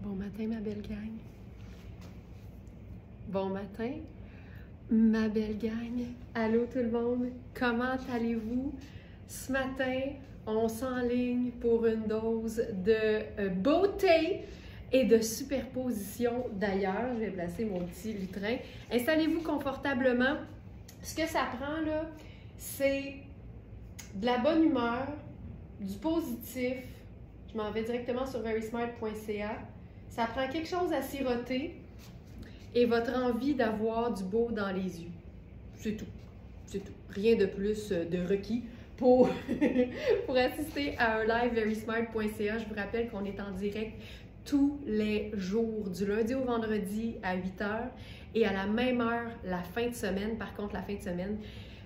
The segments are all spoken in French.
Bon matin, ma belle gang. Bon matin, ma belle gang. Allô tout le monde, comment allez-vous? Ce matin, on s'enligne pour une dose de beauté et de superposition. D'ailleurs, je vais placer mon petit lutrin. Installez-vous confortablement. Ce que ça prend là, c'est de la bonne humeur, du positif. Je m'en vais directement sur verysmart.ca. Ça prend quelque chose à siroter et votre envie d'avoir du beau dans les yeux. C'est tout. C'est tout. Rien de plus de requis pour, pour assister à un live verysmart.ca. Je vous rappelle qu'on est en direct tous les jours, du lundi au vendredi à 8h et à la même heure la fin de semaine. Par contre, la fin de semaine,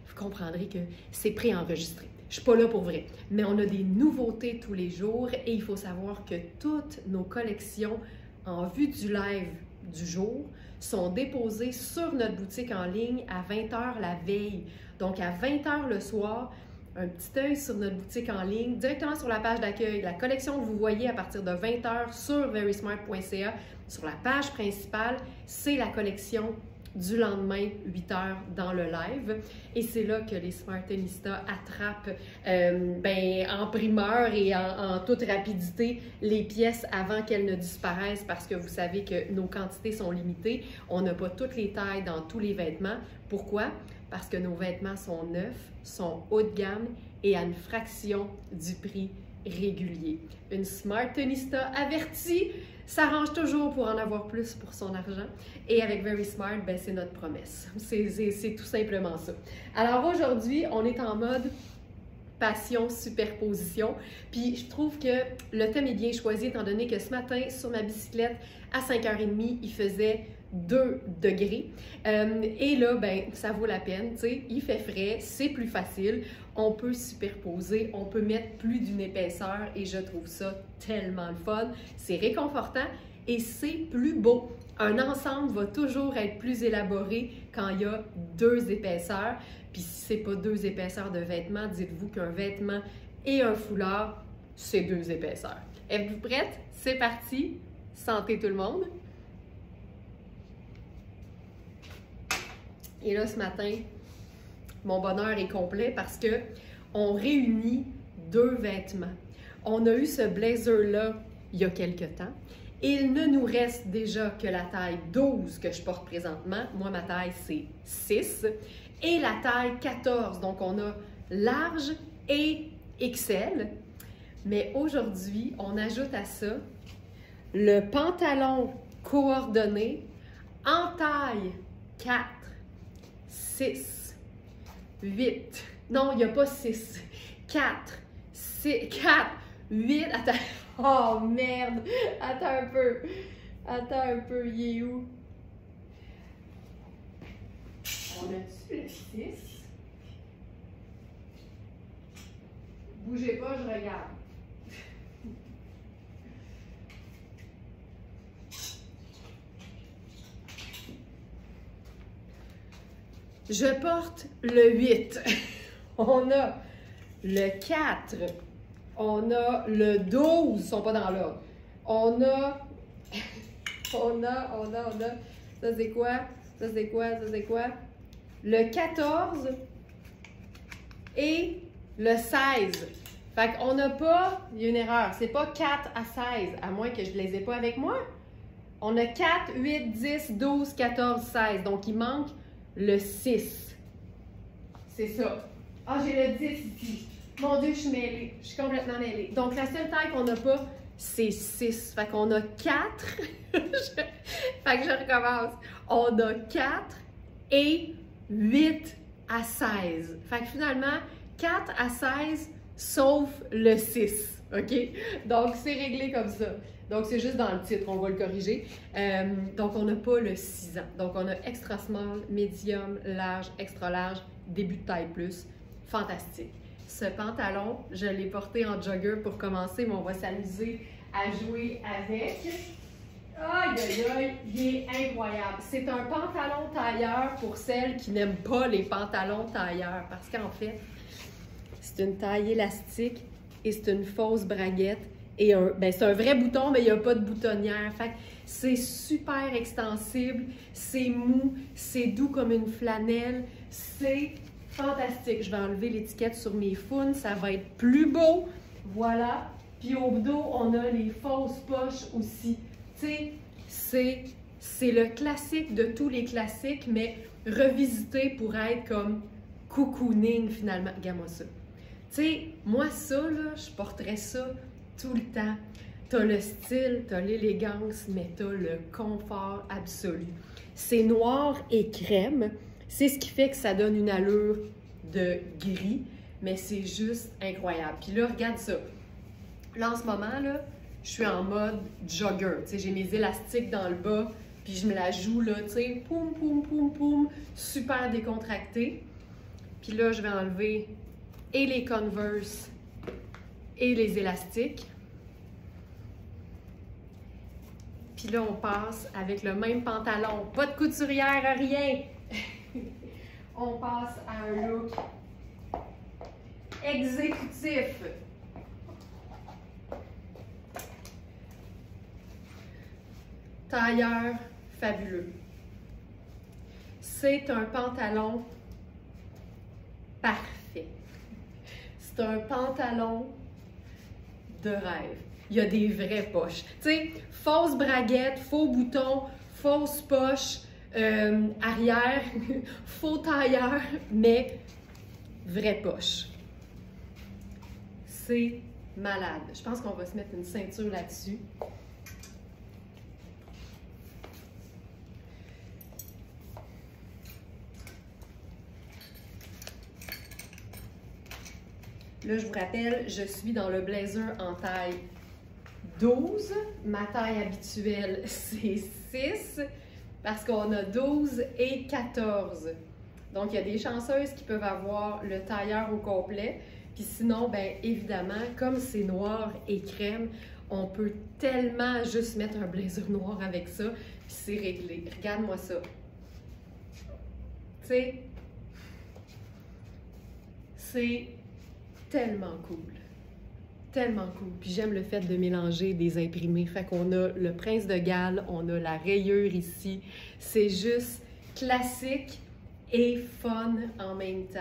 vous comprendrez que c'est préenregistré. Je suis pas là pour vrai, mais on a des nouveautés tous les jours et il faut savoir que toutes nos collections en vue du live du jour sont déposées sur notre boutique en ligne à 20h la veille. Donc à 20h le soir, un petit œil sur notre boutique en ligne, directement sur la page d'accueil. La collection que vous voyez à partir de 20h sur verysmart.ca, sur la page principale, c'est la collection du lendemain, 8h dans le live. Et c'est là que les Smartenistas attrapent en primeur et en toute rapidité les pièces avant qu'elles ne disparaissent parce que vous savez que nos quantités sont limitées. On n'a pas toutes les tailles dans tous les vêtements. Pourquoi? Parce que nos vêtements sont neufs, sont haut de gamme et à une fraction du prix régulier. Une Smartenista avertie s'arrange toujours pour en avoir plus pour son argent. Et avec Verysmart, ben, c'est notre promesse. C'est tout simplement ça. Alors aujourd'hui, on est en mode passion, superposition. Puis je trouve que le thème est bien choisi étant donné que ce matin, sur ma bicyclette, à 5h30, il faisait 2 degrés. Et là, ben, ça vaut la peine, tu sais, il fait frais, c'est plus facile, on peut superposer, on peut mettre plus d'une épaisseur et je trouve ça tellement le fun. C'est réconfortant et c'est plus beau. Un ensemble va toujours être plus élaboré quand il y a 2 épaisseurs. Puis si c'est pas 2 épaisseurs de vêtements, dites-vous qu'un vêtement et un foulard, c'est 2 épaisseurs. Êtes-vous prête? C'est parti! Santé tout le monde! Et là, ce matin, mon bonheur est complet parce que on réunit 2 vêtements. On a eu ce blazer-là il y a quelques temps. Il ne nous reste déjà que la taille 12 que je porte présentement. Moi, ma taille, c'est 6. Et la taille 14. Donc, on a large et XL. Mais aujourd'hui, on ajoute à ça le pantalon coordonné en taille 4. 6, 8, non, il n'y a pas 6, 4, 6, 4, 8, attends, oh merde, attends un peu, il est où? On a-tu le 6? Bougez pas, je regarde. Je porte le 8. On a le 4. On a le 12. Ils sont pas dans l'ordre. On a. Ça c'est quoi? Ça c'est quoi? Ça c'est quoi? Le 14 et le 16. Fait qu'on n'a pas. Il y a une erreur. C'est pas 4 à 16, à moins que je ne les ai pas avec moi. On a 4, 8, 10, 12, 14, 16. Donc il manque le 6. C'est ça. Ah, j'ai le 10 ici. Mon Dieu, je suis mêlée. Je suis complètement mêlée. Donc, la seule taille qu'on n'a pas, c'est 6. Fait qu'on a 4. Fait que je recommence. On a 4 et 8 à 16. Fait que finalement, 4 à 16, sauf le 6. OK? Donc, c'est réglé comme ça. Donc, c'est juste dans le titre, on va le corriger. Donc, on n'a pas le 6 ans. Donc, on a extra small, medium, large, extra large, début de taille plus. Fantastique. Ce pantalon, je l'ai porté en jogger pour commencer, mais on va s'amuser à jouer avec. Aïe, aïe, aïe, il est incroyable. C'est un pantalon tailleur pour celles qui n'aiment pas les pantalons tailleurs. Parce qu'en fait, c'est une taille élastique et c'est une fausse braguette. et c'est un vrai bouton, mais il n'y a pas de boutonnière. Fait que c'est super extensible, c'est mou, c'est doux comme une flanelle, c'est fantastique. Je vais enlever l'étiquette sur mes founes, ça va être plus beau. Voilà. Puis au dos, on a les fausses poches aussi. Tu sais, c'est le classique de tous les classiques, mais revisité pour être comme cocooning finalement. Regarde-moi ça. Tu sais, moi ça, là, je porterais ça tout le temps. T'as le style, t'as l'élégance, mais t'as le confort absolu. C'est noir et crème. C'est ce qui fait que ça donne une allure de gris, mais c'est juste incroyable. Puis là, regarde ça. Là, en ce moment, là, je suis en mode jogger. Tu sais, j'ai mes élastiques dans le bas, puis je me la joue, là, tu sais, poum, poum, poum, poum, super décontractée. Puis là, je vais enlever et les Converse et les élastiques. Puis là, on passe avec le même pantalon. Pas de couturière, rien! On passe à un look exécutif. Tailleur fabuleux. C'est un pantalon parfait. C'est un pantalon de rêve. Il y a des vraies poches. Tu sais, fausse braguette, faux bouton, fausse poche, arrière, faux tailleur, mais vraie poche. C'est malade. Je pense qu'on va se mettre une ceinture là-dessus. Là, je vous rappelle, je suis dans le blazer en taille 12. Ma taille habituelle, c'est 6 parce qu'on a 12 et 14. Donc, il y a des chanceuses qui peuvent avoir le tailleur au complet. Puis sinon, bien évidemment, comme c'est noir et crème, on peut tellement juste mettre un blazer noir avec ça, puis c'est réglé. Regarde-moi ça. Tu sais, c'est tellement cool. Tellement cool. Puis j'aime le fait de mélanger des imprimés. Fait qu'on a le Prince de Galles, on a la rayure ici. C'est juste classique et fun en même temps.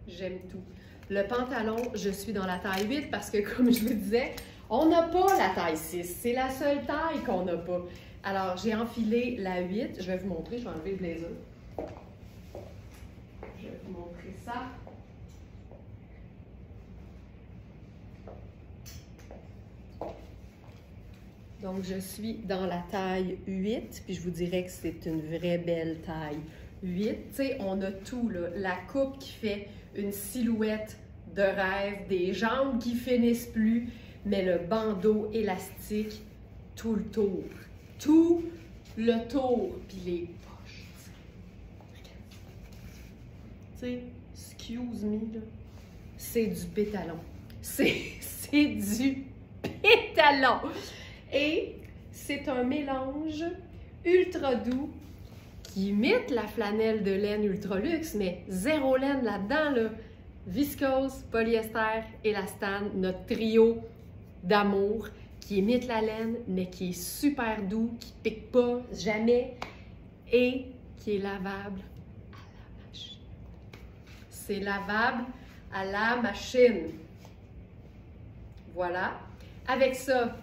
J'aime tout. Le pantalon, je suis dans la taille 8 parce que, comme je vous disais, on n'a pas la taille 6. C'est la seule taille qu'on n'a pas. Alors, j'ai enfilé la 8. Je vais vous montrer. Je vais enlever le blazer. Je vais vous montrer ça. Donc, je suis dans la taille 8, puis je vous dirais que c'est une vraie belle taille 8. Tu sais, on a tout, là. La coupe qui fait une silhouette de rêve, des jambes qui finissent plus, mais le bandeau élastique, tout le tour. Tout le tour, puis les poches. Tu sais, excuse me, là. C'est du pétalon. C'est du pétalon. Et c'est un mélange ultra doux qui imite la flanelle de laine ultra luxe, mais zéro laine là-dedans, là. Viscose, polyester, élastane, notre trio d'amour qui imite la laine, mais qui est super doux, qui pique pas jamais et qui est lavable à la machine. C'est lavable à la machine. Voilà. Avec ça,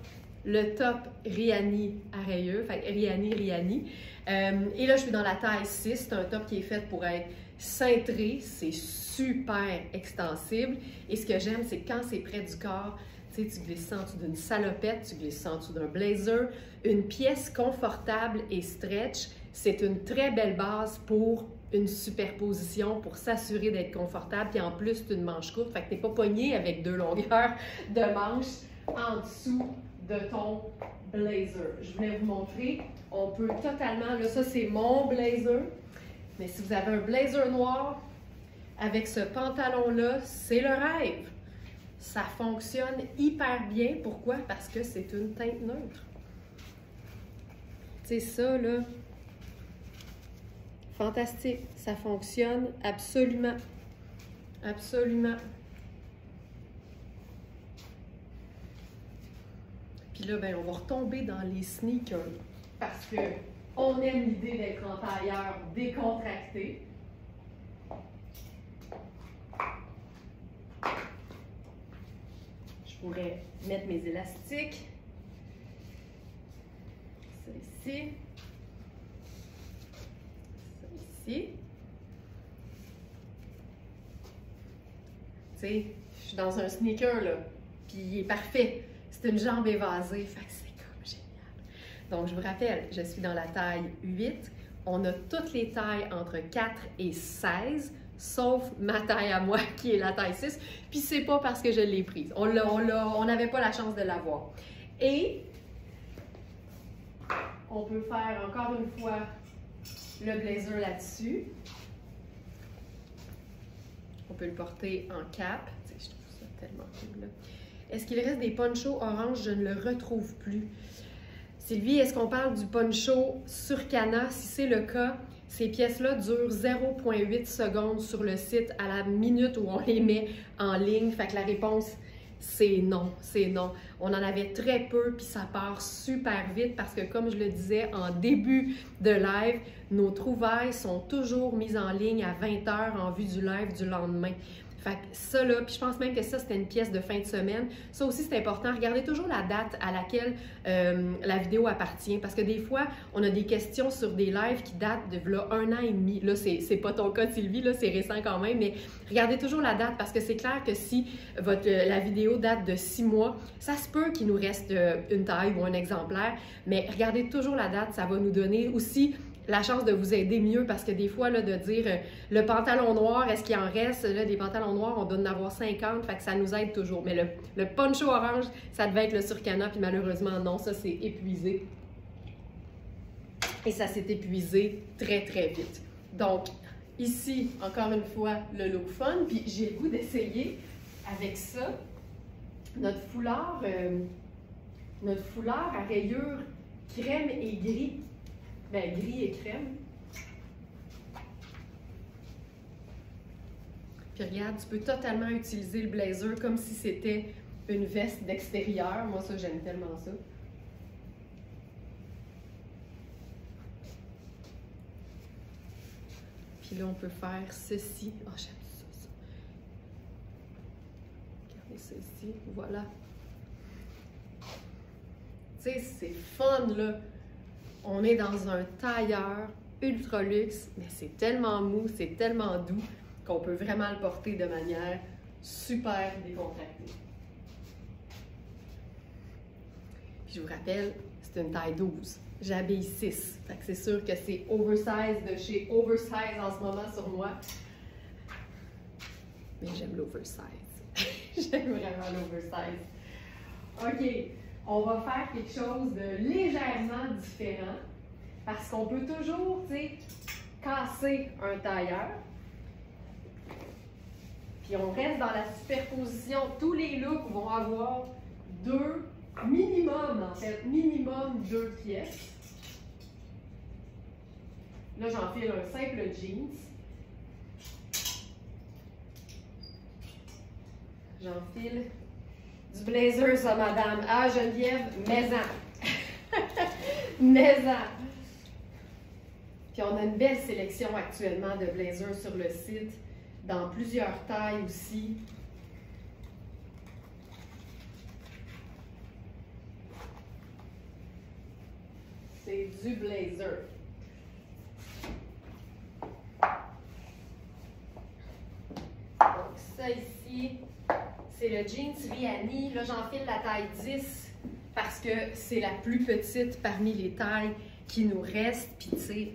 le top Rihanni à rayures, fait Rihanni. Et là, je suis dans la taille 6. C'est un top qui est fait pour être cintré. C'est super extensible. Et ce que j'aime, c'est que quand c'est près du corps, tu sais, tu glisses ça en dessous d'une salopette, tu glisses ça en dessous d'un blazer. Une pièce confortable et stretch, c'est une très belle base pour une superposition, pour s'assurer d'être confortable. Puis en plus, c'est une manche courte, fait que t'es pas pogné avec 2 longueurs de manches en dessous de ton blazer. Je voulais vous montrer, on peut totalement, là ça c'est mon blazer, mais si vous avez un blazer noir avec ce pantalon-là, c'est le rêve. Ça fonctionne hyper bien. Pourquoi? Parce que c'est une teinte neutre. Tu sais, ça là, fantastique. Ça fonctionne absolument. Absolument. Puis là, ben, on va retomber dans les sneakers parce que on aime l'idée d'être en tailleur décontracté. Je pourrais mettre mes élastiques. Ça ici. Ça ici. Tu sais, je suis dans un sneaker, là, puis il est parfait. C'est une jambe évasée, fait que c'est comme génial. Donc, je vous rappelle, je suis dans la taille 8. On a toutes les tailles entre 4 et 16, sauf ma taille à moi, qui est la taille 6. Puis c'est pas parce que je l'ai prise. On n'avait pas la chance de l'avoir. Et on peut faire encore une fois le blazer là-dessus. On peut le porter en cap. Tu sais, je trouve ça tellement cool, là. Est-ce qu'il reste des ponchos orange? Je ne le retrouve plus. Sylvie, est-ce qu'on parle du poncho sur Cana? Si c'est le cas, ces pièces-là durent 0,8 secondes sur le site à la minute où on les met en ligne. Fait que la réponse, c'est non, c'est non. On en avait très peu, puis ça part super vite parce que, comme je le disais en début de live, nos trouvailles sont toujours mises en ligne à 20 h en vue du live du lendemain. Fait que ça là, puis je pense même que ça c'était une pièce de fin de semaine. Ça aussi c'est important. Regardez toujours la date à laquelle la vidéo appartient parce que des fois on a des questions sur des lives qui datent de là 1 an et demi. Là c'est pas ton cas Sylvie, là c'est récent quand même, mais regardez toujours la date parce que c'est clair que si la vidéo date de 6 mois, ça se peut qu'il nous reste une taille ou un exemplaire, mais regardez toujours la date, ça va nous donner aussi la chance de vous aider mieux parce que des fois, là, de dire le pantalon noir, est-ce qu'il en reste? Là, des pantalons noirs, on doit en avoir 50, fait que ça nous aide toujours. Mais le poncho orange, ça devait être le Surcana, puis malheureusement, non, ça c'est épuisé. Et ça s'est épuisé très, très vite. Donc, ici, encore une fois, le look fun, puis j'ai le goût d'essayer avec ça notre foulard à rayures crème et gris. Ben, gris et crème. Puis regarde, tu peux totalement utiliser le blazer comme si c'était une veste d'extérieur. Moi, ça, j'aime tellement ça. Puis là, on peut faire ceci. Oh, j'aime ça. Regardez ça ici. Voilà. Tu sais, c'est fun, là. On est dans un tailleur ultra luxe, mais c'est tellement mou, c'est tellement doux qu'on peut vraiment le porter de manière super décontractée. Puis je vous rappelle, c'est une taille 12. J'habille 6. Fait que c'est sûr que c'est oversize de chez Oversize en ce moment sur moi. Mais j'aime l'oversize. J'aime vraiment l'oversize. OK. On va faire quelque chose de légèrement différent parce qu'on peut toujours, tu sais, casser un tailleur. Puis on reste dans la superposition. Tous les looks vont avoir minimum 2 pièces. Là, j'enfile un simple jeans. J'enfile du blazer, ça, madame. Ah, Geneviève, maison. Maison. Puis on a une belle sélection actuellement de blazers sur le site, dans plusieurs tailles aussi. C'est du blazer. Donc ça ici, c'est le jeans Rihanni. Là, j'enfile la taille 10 parce que c'est la plus petite parmi les tailles qui nous restent. Puis tu sais,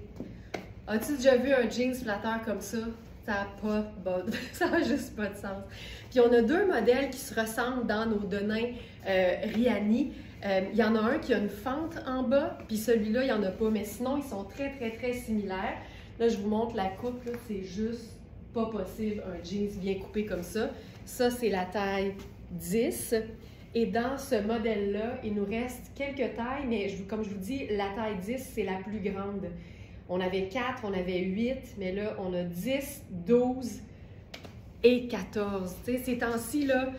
as-tu déjà vu un jeans flatteur comme ça? Ça n'a pas de ça n'a juste pas de sens. Puis on a 2 modèles qui se ressemblent dans nos Denain Rihanni. Il y en a un qui a une fente en bas, puis celui-là, il n'y en a pas. Mais sinon, ils sont très, très, très similaires. Là, je vous montre la coupe. C'est juste pas possible, un jeans bien coupé comme ça. Ça, c'est la taille 10. Et dans ce modèle-là, il nous reste quelques tailles, mais comme je vous dis, la taille 10, c'est la plus grande. On avait 4, on avait 8, mais là, on a 10, 12 et 14. Tu sais, ces temps-ci, là,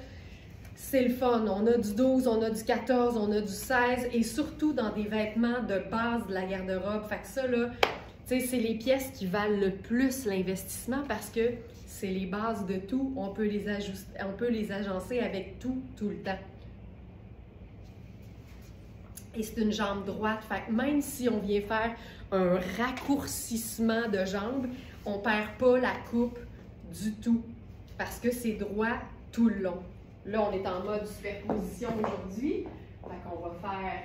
C'est le fun. On a du 12, on a du 14, on a du 16 et surtout dans des vêtements de base de la garde-robe. Fait que ça, là, tu sais, c'est les pièces qui valent le plus l'investissement parce que c'est les bases de tout. On peut les ajuster, on peut les agencer avec tout le temps. Et c'est une jambe droite. Fait que même si on vient faire un raccourcissement de jambe, on ne perd pas la coupe du tout parce que c'est droit tout le long. Là, on est en mode superposition aujourd'hui. Fait qu'on va faire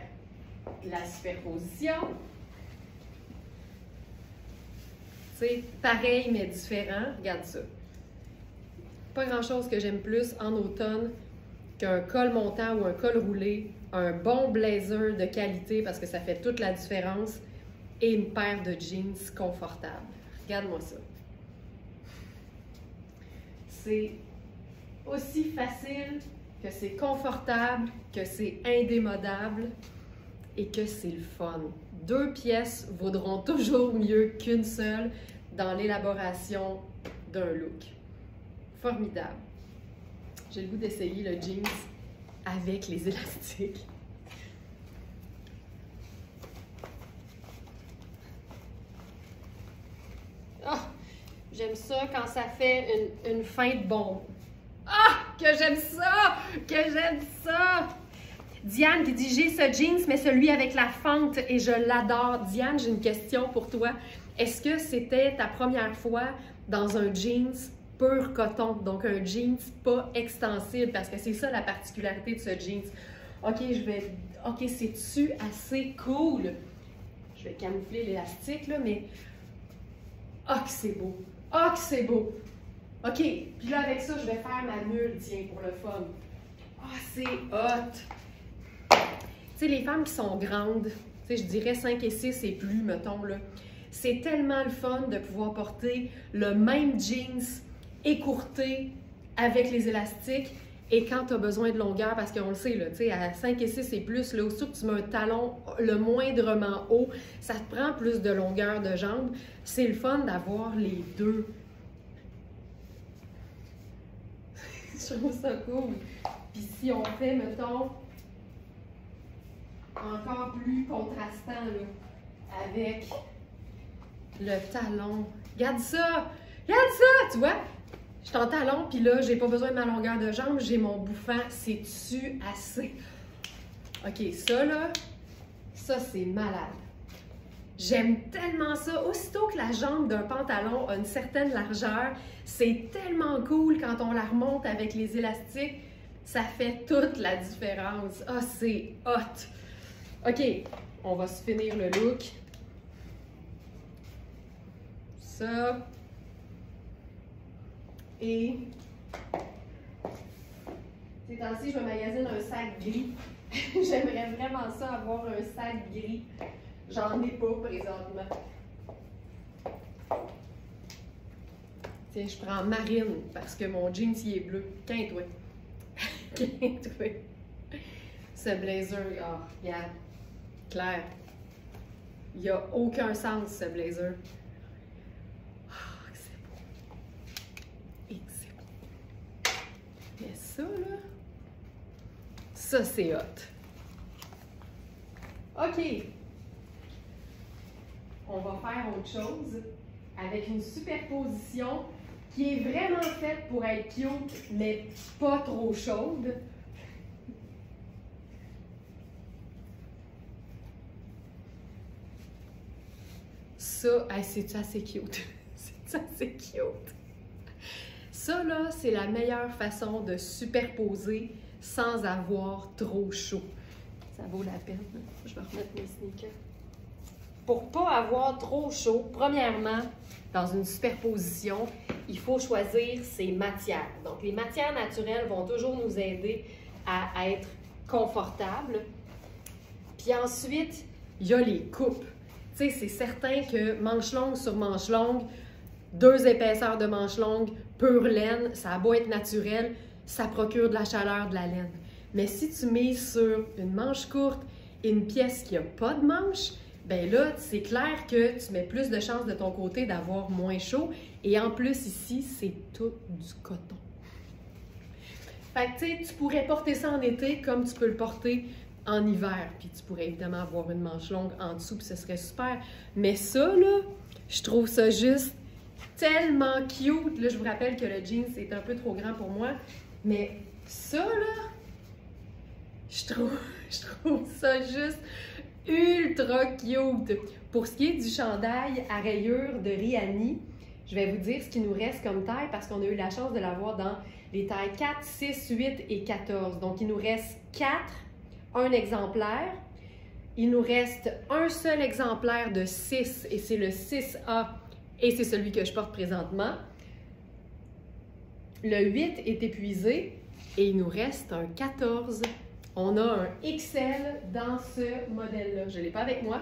la superposition. C'est pareil mais différent. Regarde ça. Pas grand-chose que j'aime plus en automne qu'un col montant ou un col roulé, un bon blazer de qualité parce que ça fait toute la différence et une paire de jeans confortables. Regarde-moi ça. C'est aussi facile que c'est confortable, que c'est indémodable et que c'est le fun. 2 pièces vaudront toujours mieux qu'une seule dans l'élaboration d'un look. Formidable. J'ai le goût d'essayer le jeans avec les élastiques. Oh, j'aime ça quand ça fait une fin de bombe. Ah, que j'aime ça! Que j'aime ça! Diane qui dit « J'ai ce jeans, mais celui avec la fente et je l'adore. » Diane, j'ai une question pour toi. Est-ce que c'était ta première fois dans un jeans pur coton, donc un jeans pas extensible, parce que c'est ça la particularité de ce jeans. OK, c'est-tu assez cool? Je vais camoufler l'élastique, là, mais... Ah, que c'est beau! Ah, que c'est beau! OK, puis là, avec ça, je vais faire ma mule, tiens, pour le fun. Ah, c'est hot! Tu sais, les femmes qui sont grandes, tu sais, je dirais 5 et 6 et plus, mettons, là, c'est tellement le fun de pouvoir porter le même jeans écourté avec les élastiques et quand tu as besoin de longueur, parce qu'on le sait, là, tu sais, à 5 et 6 et plus, là, aussitôt que tu mets un talon le moindrement haut, ça te prend plus de longueur de jambe. C'est le fun d'avoir les deux. Je trouve ça cool. Puis si on fait, mettons, encore plus contrastant, là, avec le talon. Regarde ça! Regarde ça! Tu vois? Je suis en talon, puis là, j'ai pas besoin de ma longueur de jambe, j'ai mon bouffant. C'est-tu assez? OK, ça, là, ça, c'est malade. J'aime tellement ça. Aussitôt que la jambe d'un pantalon a une certaine largeur, c'est tellement cool quand on la remonte avec les élastiques. Ça fait toute la différence. Ah, c'est hot! OK, on va se finir le look. Ça. Et ces temps-ci, je me magasine un sac gris. J'aimerais vraiment ça, avoir un sac gris. J'en ai pas présentement. Tiens, je prends marine parce que mon jeans il est bleu. Quinte-toi. Quinte-toi. Ce blazer, oh, regarde. Clair. Il n'y a aucun sens, ce blazer. Oh, c'est beau. Et c'est beau. Mais ça, là, ça, c'est hot. OK. On va faire autre chose avec une superposition qui est vraiment faite pour être cute, mais pas trop chaude. Ça, hey, c'est assez cute. C'est assez cute. Ça, là, c'est la meilleure façon de superposer sans avoir trop chaud. Ça vaut la peine. Je vais remettre mes sneakers. Pour pas avoir trop chaud, premièrement, dans une superposition, il faut choisir ses matières. Donc, les matières naturelles vont toujours nous aider à être confortables. Puis ensuite, il y a les coupes. Tu sais, c'est certain que manche longue sur manche longue, 2 épaisseurs de manche longue, pure laine, ça a beau être naturel, ça procure de la chaleur, de la laine. Mais si tu mises sur une manche courte et une pièce qui n'a pas de manche, bien là, c'est clair que tu mets plus de chances de ton côté d'avoir moins chaud. Et en plus, ici, c'est tout du coton. Fait que, tu sais, tu pourrais porter ça en été comme tu peux le porter en hiver. Puis tu pourrais évidemment avoir une manche longue en dessous, puis ce serait super. Mais ça, là, je trouve ça juste tellement cute. Là, je vous rappelle que le jeans, c'est un peu trop grand pour moi. Mais ça, là, je trouve ça juste ultra cute. Pour ce qui est du chandail à rayures de Rihanni, je vais vous dire ce qu'il nous reste comme taille parce qu'on a eu la chance de l'avoir dans les tailles 4, 6, 8 et 14. Donc, il nous reste 4, un exemplaire. Il nous reste un seul exemplaire de 6 et c'est le 6A et c'est celui que je porte présentement. Le 8 est épuisé et il nous reste un 14. On a un XL dans ce modèle-là. Je ne l'ai pas avec moi,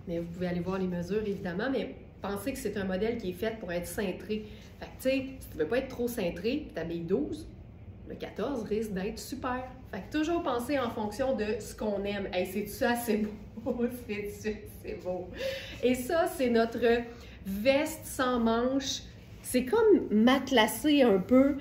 mais vous pouvez aller voir les mesures évidemment, mais pensez que c'est un modèle qui est fait pour être cintré. Fait que tu sais, si tu ne veux pas être trop cintré, tu habilles 12, le 14 risque d'être super. Fait que toujours penser en fonction de ce qu'on aime. Hey, c'est ça, c'est beau, c'est beau. Et ça, c'est notre veste sans manches. C'est comme matelassé un peu,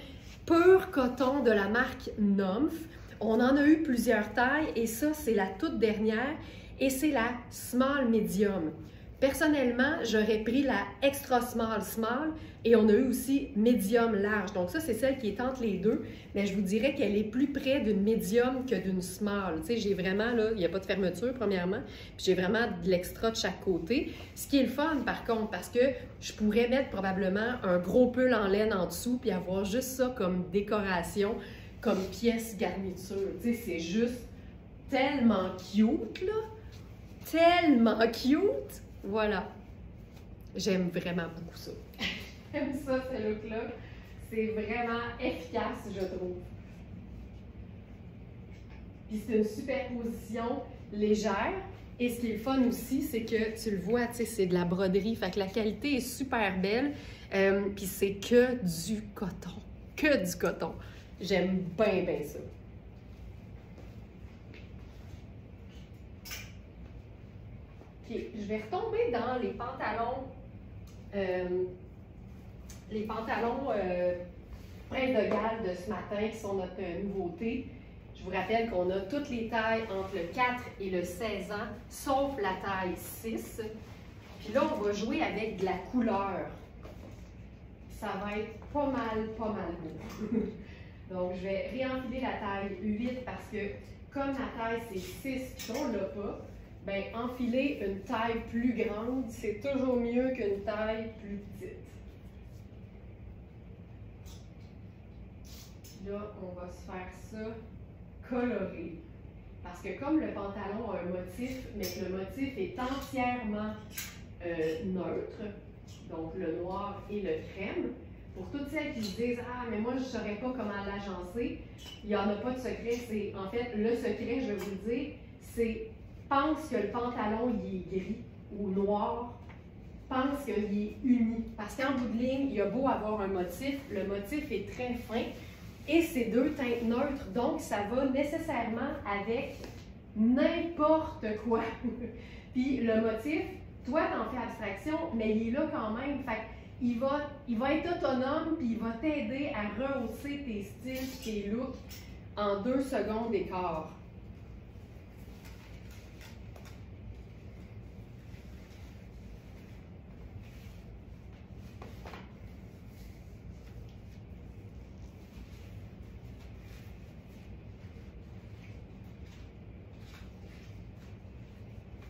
pur coton de la marque Nomf. On en a eu plusieurs tailles et ça, c'est la toute dernière et c'est la small medium. Personnellement, j'aurais pris la extra small et on a eu aussi medium large. Donc ça, c'est celle qui est entre les deux, mais je vous dirais qu'elle est plus près d'une medium que d'une small. Tu sais, j'ai vraiment, là, il n'y a pas de fermeture premièrement, puis j'ai vraiment de l'extra de chaque côté. Ce qui est le fun par contre, parce que je pourrais mettre probablement un gros pull en laine en dessous puis avoir juste ça comme décoration, comme pièce garniture. Tu sais, c'est juste tellement cute, là. Tellement cute. Voilà. J'aime vraiment beaucoup ça. J'aime ça, ce look-là. C'est vraiment efficace, je trouve. Puis c'est une superposition légère. Et ce qui est le fun aussi, c'est que tu le vois, tu sais, c'est de la broderie. Fait que la qualité est super belle. Puis c'est que du coton. Que du coton. J'aime bien, bien ça. OK, je vais retomber dans les pantalons Prince de Galles de ce matin, qui sont notre nouveauté. Je vous rappelle qu'on a toutes les tailles entre le 4 et le 16 ans, sauf la taille 6. Puis là, on va jouer avec de la couleur. Ça va être pas mal beau. Donc, je vais réenfiler la taille 8 parce que comme la taille c'est 6 et qu'on ne l'a pas, bien, enfiler une taille plus grande, c'est toujours mieux qu'une taille plus petite. Là, on va se faire ça coloré. Parce que comme le pantalon a un motif, mais que le motif est entièrement neutre, donc le noir et le crème, pour toutes celles qui se disent « Ah, mais moi, je ne saurais pas comment l'agencer », il n'y en a pas de secret. En fait, le secret, je vais vous le dire, c'est pense que le pantalon, il est gris ou noir, pense qu'il est uni. Parce qu'en bout de ligne, il y a beau avoir un motif, le motif est très fin et c'est deux teintes neutres, donc ça va nécessairement avec n'importe quoi. Puis le motif, toi, t'en fais abstraction, mais il est là quand même. Fait il va être autonome, puis il va t'aider à rehausser tes styles, tes looks en 2 secondes et quart.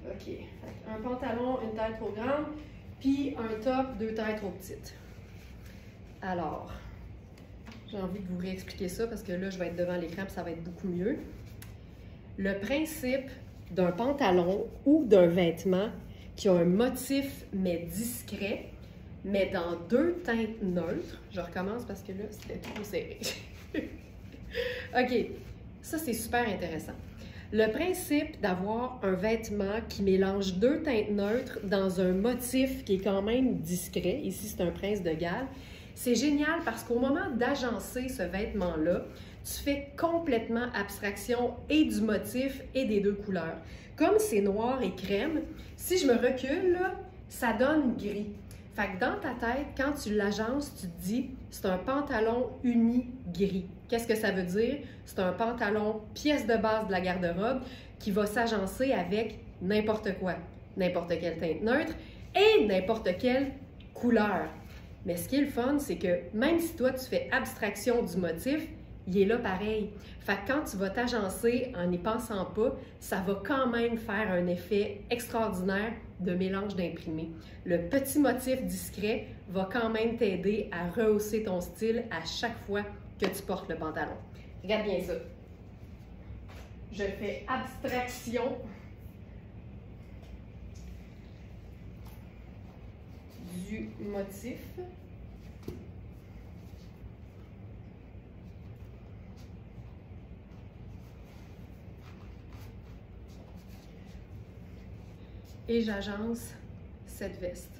OK. Un pantalon, une taille trop grande, puis un top, 2 tailles trop petites. Alors, j'ai envie de vous réexpliquer ça parce que là, je vais être devant l'écran puis ça va être beaucoup mieux. Le principe d'un pantalon ou d'un vêtement qui a un motif mais discret, mais dans 2 teintes neutres. Je recommence parce que là, c'était trop serré. OK. Ça, c'est super intéressant. Le principe d'avoir un vêtement qui mélange 2 teintes neutres dans un motif qui est quand même discret, ici c'est un Prince de Galles, c'est génial parce qu'au moment d'agencer ce vêtement-là, tu fais complètement abstraction et du motif et des 2 couleurs. Comme c'est noir et crème, si je me recule, là, ça donne gris. Fait que dans ta tête, quand tu l'agences, tu te dis, c'est un pantalon uni gris. Qu'est-ce que ça veut dire? C'est un pantalon pièce de base de la garde-robe qui va s'agencer avec n'importe quoi, n'importe quelle teinte neutre et n'importe quelle couleur. Mais ce qui est le fun, c'est que même si toi, tu fais abstraction du motif, il est là pareil. Fait que quand tu vas t'agencer en n'y pensant pas, ça va quand même faire un effet extraordinaire de mélange d'imprimés. Le petit motif discret va quand même t'aider à rehausser ton style à chaque fois que tu portes le pantalon. Regarde bien ça. Je fais abstraction du motif. Et j'agence cette veste.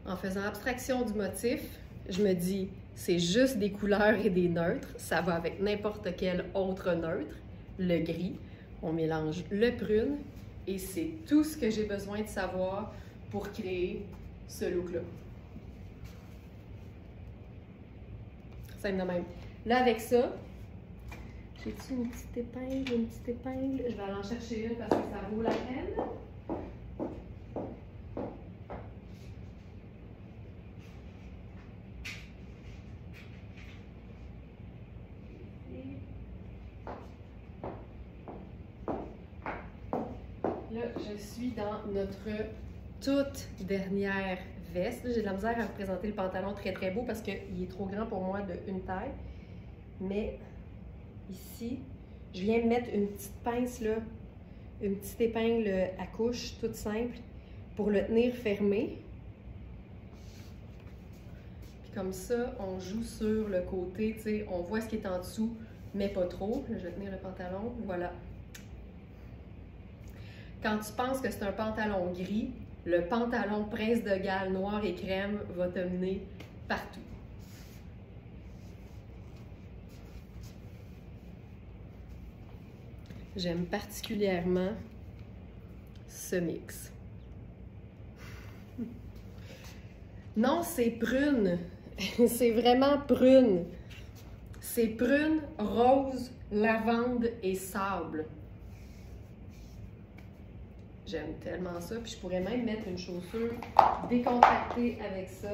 En faisant abstraction du motif, je me dis, c'est juste des couleurs et des neutres. Ça va avec n'importe quel autre neutre. Le gris, on mélange le prune et c'est tout ce que j'ai besoin de savoir pour créer ce look-là. Simple de même. Là, avec ça, j'ai-tu une petite épingle, une petite épingle? Je vais aller en chercher une parce que ça vaut la peine. Là, je suis dans notre toute dernière veste. J'ai de la misère à vous présenter le pantalon très très beau parce qu'il est trop grand pour moi de une taille. Mais ici, je viens de mettre une petite pince là, une petite épingle à couche, toute simple, pour le tenir fermé. Puis comme ça, on joue sur le côté, tu sais, on voit ce qui est en dessous, mais pas trop. Là, je vais tenir le pantalon, voilà. Quand tu penses que c'est un pantalon gris, le pantalon Prince de Galles noir et crème va te mener partout. J'aime particulièrement ce mix. Non, c'est prune. C'est vraiment prune. C'est prune, rose, lavande et sable. J'aime tellement ça. Puis je pourrais même mettre une chaussure décontractée avec ça.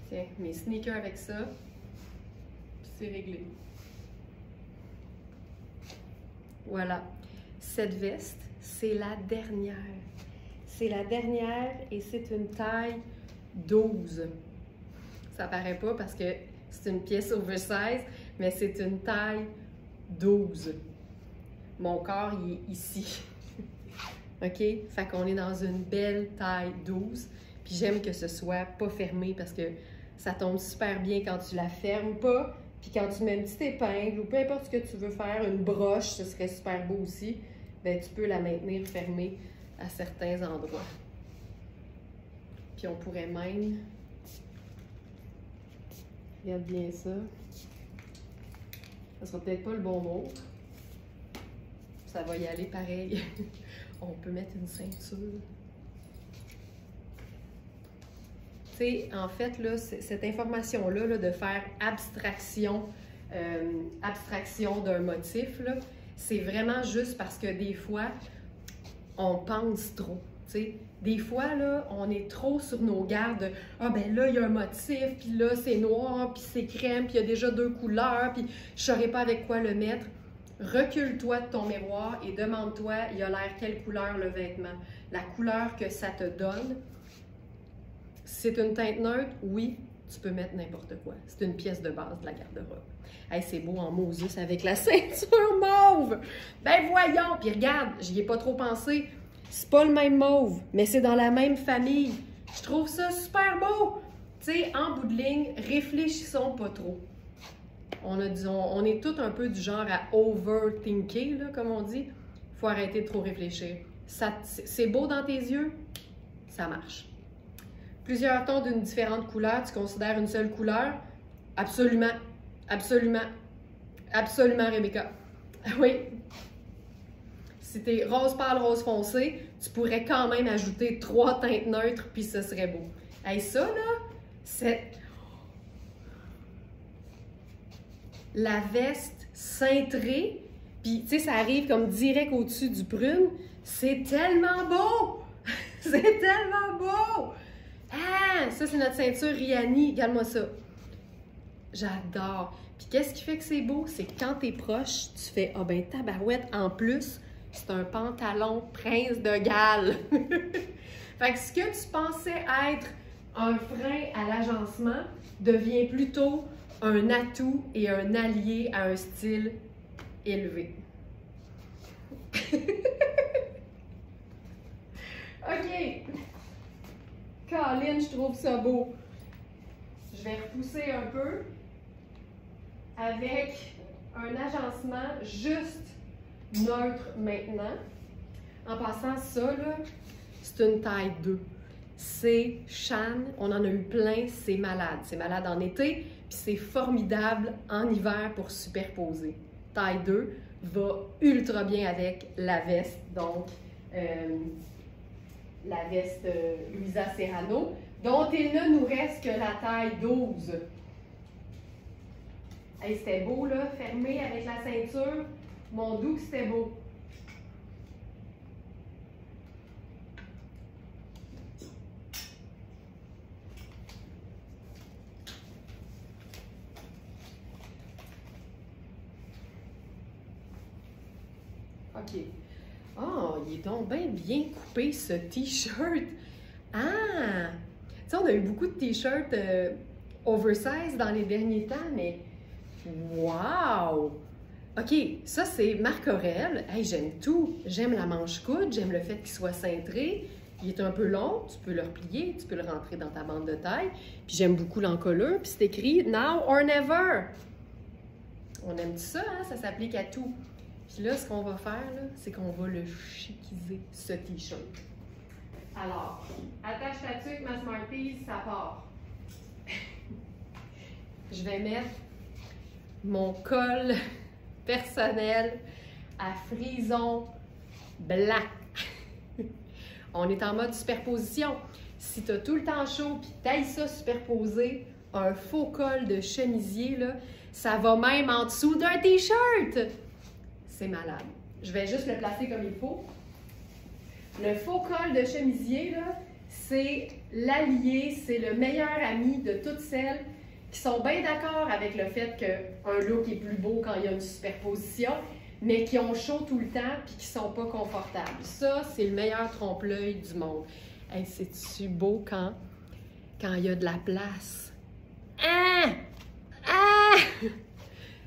Tiens, mes sneakers avec ça. Puis c'est réglé. Voilà. Cette veste, c'est la dernière. C'est la dernière et c'est une taille 12. Ça paraît pas parce que c'est une pièce oversize, mais c'est une taille 12. Mon corps, il est ici. OK? Fait qu'on est dans une belle taille 12. Puis j'aime que ce soit pas fermé parce que ça tombe super bien quand tu la fermes pas. Puis quand tu mets une petite épingle ou peu importe ce que tu veux faire, une broche, ce serait super beau aussi, bien tu peux la maintenir fermée à certains endroits. Puis on pourrait même... Regarde bien ça. Ça sera peut-être pas le bon mot. Ça va y aller pareil. On peut mettre une ceinture. Tu sais, en fait, là, cette information-là, là, de faire abstraction d'un motif, c'est vraiment juste parce que des fois, on pense trop. T'sais. Des fois, là, on est trop sur nos gardes. Ah, ben là, il y a un motif, puis là, c'est noir, puis c'est crème, puis il y a déjà 2 couleurs, puis je ne saurais pas avec quoi le mettre. Recule-toi de ton miroir et demande-toi, il a l'air quelle couleur le vêtement? La couleur que ça te donne. Si c'est une teinte neutre, oui, tu peux mettre n'importe quoi. C'est une pièce de base de la garde-robe. Hey, c'est beau en Moses avec la ceinture mauve! Ben voyons! Puis regarde, j'y ai pas trop pensé. C'est pas le même mauve, mais c'est dans la même famille. Je trouve ça super beau. Tu sais, en bout de ligne, réfléchissons pas trop. On est tous un peu du genre à overthinker, là, comme on dit. Faut arrêter de trop réfléchir. C'est beau dans tes yeux, ça marche. Plusieurs tons d'une différente couleur, tu considères une seule couleur? Absolument, absolument, absolument, Rebecca. Oui. Si t'es rose pâle, rose foncé, tu pourrais quand même ajouter 3 teintes neutres, puis ce serait beau. Hey, ça, là, c'est... La veste cintrée, puis tu sais, ça arrive comme direct au-dessus du prune. C'est tellement beau! C'est tellement beau! Ah! Ça, c'est notre ceinture Riani. Regarde-moi ça. J'adore. Puis qu'est-ce qui fait que c'est beau? C'est que quand t'es proche, tu fais « Ah ben tabarouette, en plus, c'est un pantalon prince de Galles. » Fait que ce que tu pensais être un frein à l'agencement devient plutôt un atout et un allié à un style élevé. OK. Colin, je trouve ça beau. Je vais repousser un peu avec un agencement juste neutre maintenant. En passant, ça, là, c'est une taille 2. C'est Shan, on en a eu plein, c'est malade. C'est malade en été, puis c'est formidable en hiver pour superposer. Taille 2 va ultra bien avec la veste, donc la veste Luisa Serrano, dont il ne nous reste que la taille 12. Hey, c'était beau, là, fermé avec la ceinture. Mon doux, c'était beau. OK. Oh, il est donc bien coupé, ce T-shirt. Ah! Tu sais, on a eu beaucoup de T-shirts oversize dans les derniers temps, mais wow! OK, ça, c'est Marc Aurèle. Hey, j'aime tout. J'aime la manche-coude, j'aime le fait qu'il soit cintré. Il est un peu long, tu peux le replier, tu peux le rentrer dans ta bande de taille. Puis j'aime beaucoup l'encolure, puis c'est écrit « Now or never ». On aime ça, hein? Ça s'applique à tout. Puis là, ce qu'on va faire, c'est qu'on va le chiquiser, ce T-shirt. Alors, attache ta tuque, ma Smarties, ça part. Je vais mettre mon col personnel à frison blanc. On est en mode superposition. Si tu as tout le temps chaud et taille ça superposé, un faux col de chemisier, là, ça va même en dessous d'un T-shirt. C'est malade. Je vais juste le placer comme il faut. Le faux col de chemisier, là, c'est l'allié, c'est le meilleur ami de toutes celles qui sont bien d'accord avec le fait qu'un look est plus beau quand il y a une superposition, mais qui ont chaud tout le temps et qui ne sont pas confortables. Ça, c'est le meilleur trompe-l'œil du monde. Hey, c'est-tu beau quand il y a de la place? Ah! Ah!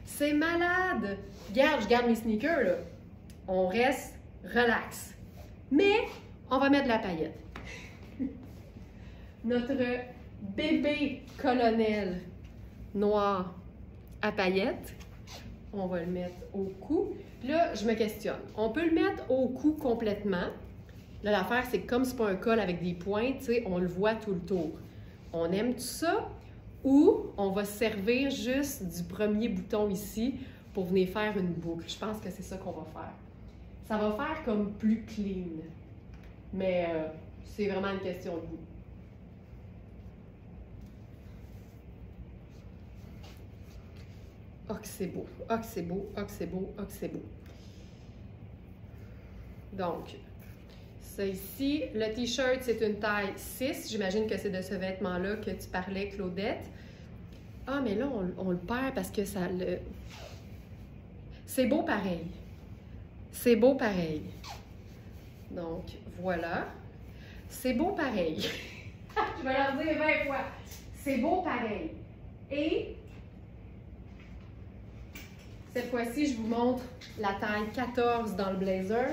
C'est malade! Regarde, je garde mes sneakers, là. On reste relax. Mais, on va mettre de la paillette. Notre bébé colonel noir à paillettes, on va le mettre au cou. Là, je me questionne. On peut le mettre au cou complètement. Là, l'affaire, c'est que comme c'est pas un col avec des pointes, tu sais, on le voit tout le tour. On aime tout ça ou on va se servir juste du premier bouton ici pour venir faire une boucle. Je pense que c'est ça qu'on va faire. Ça va faire comme plus clean. Mais c'est vraiment une question de goût. Oh que c'est beau, oh que c'est beau, oh que c'est beau, oh que c'est beau. Donc, ça ici, le T-shirt, c'est une taille 6. J'imagine que c'est de ce vêtement-là que tu parlais, Claudette. Ah, mais là, on le perd parce que ça le... C'est beau pareil. C'est beau pareil. Donc, voilà. C'est beau pareil. Je vais leur dire 20 fois. C'est beau pareil. Et cette fois-ci, je vous montre la taille 14 dans le blazer.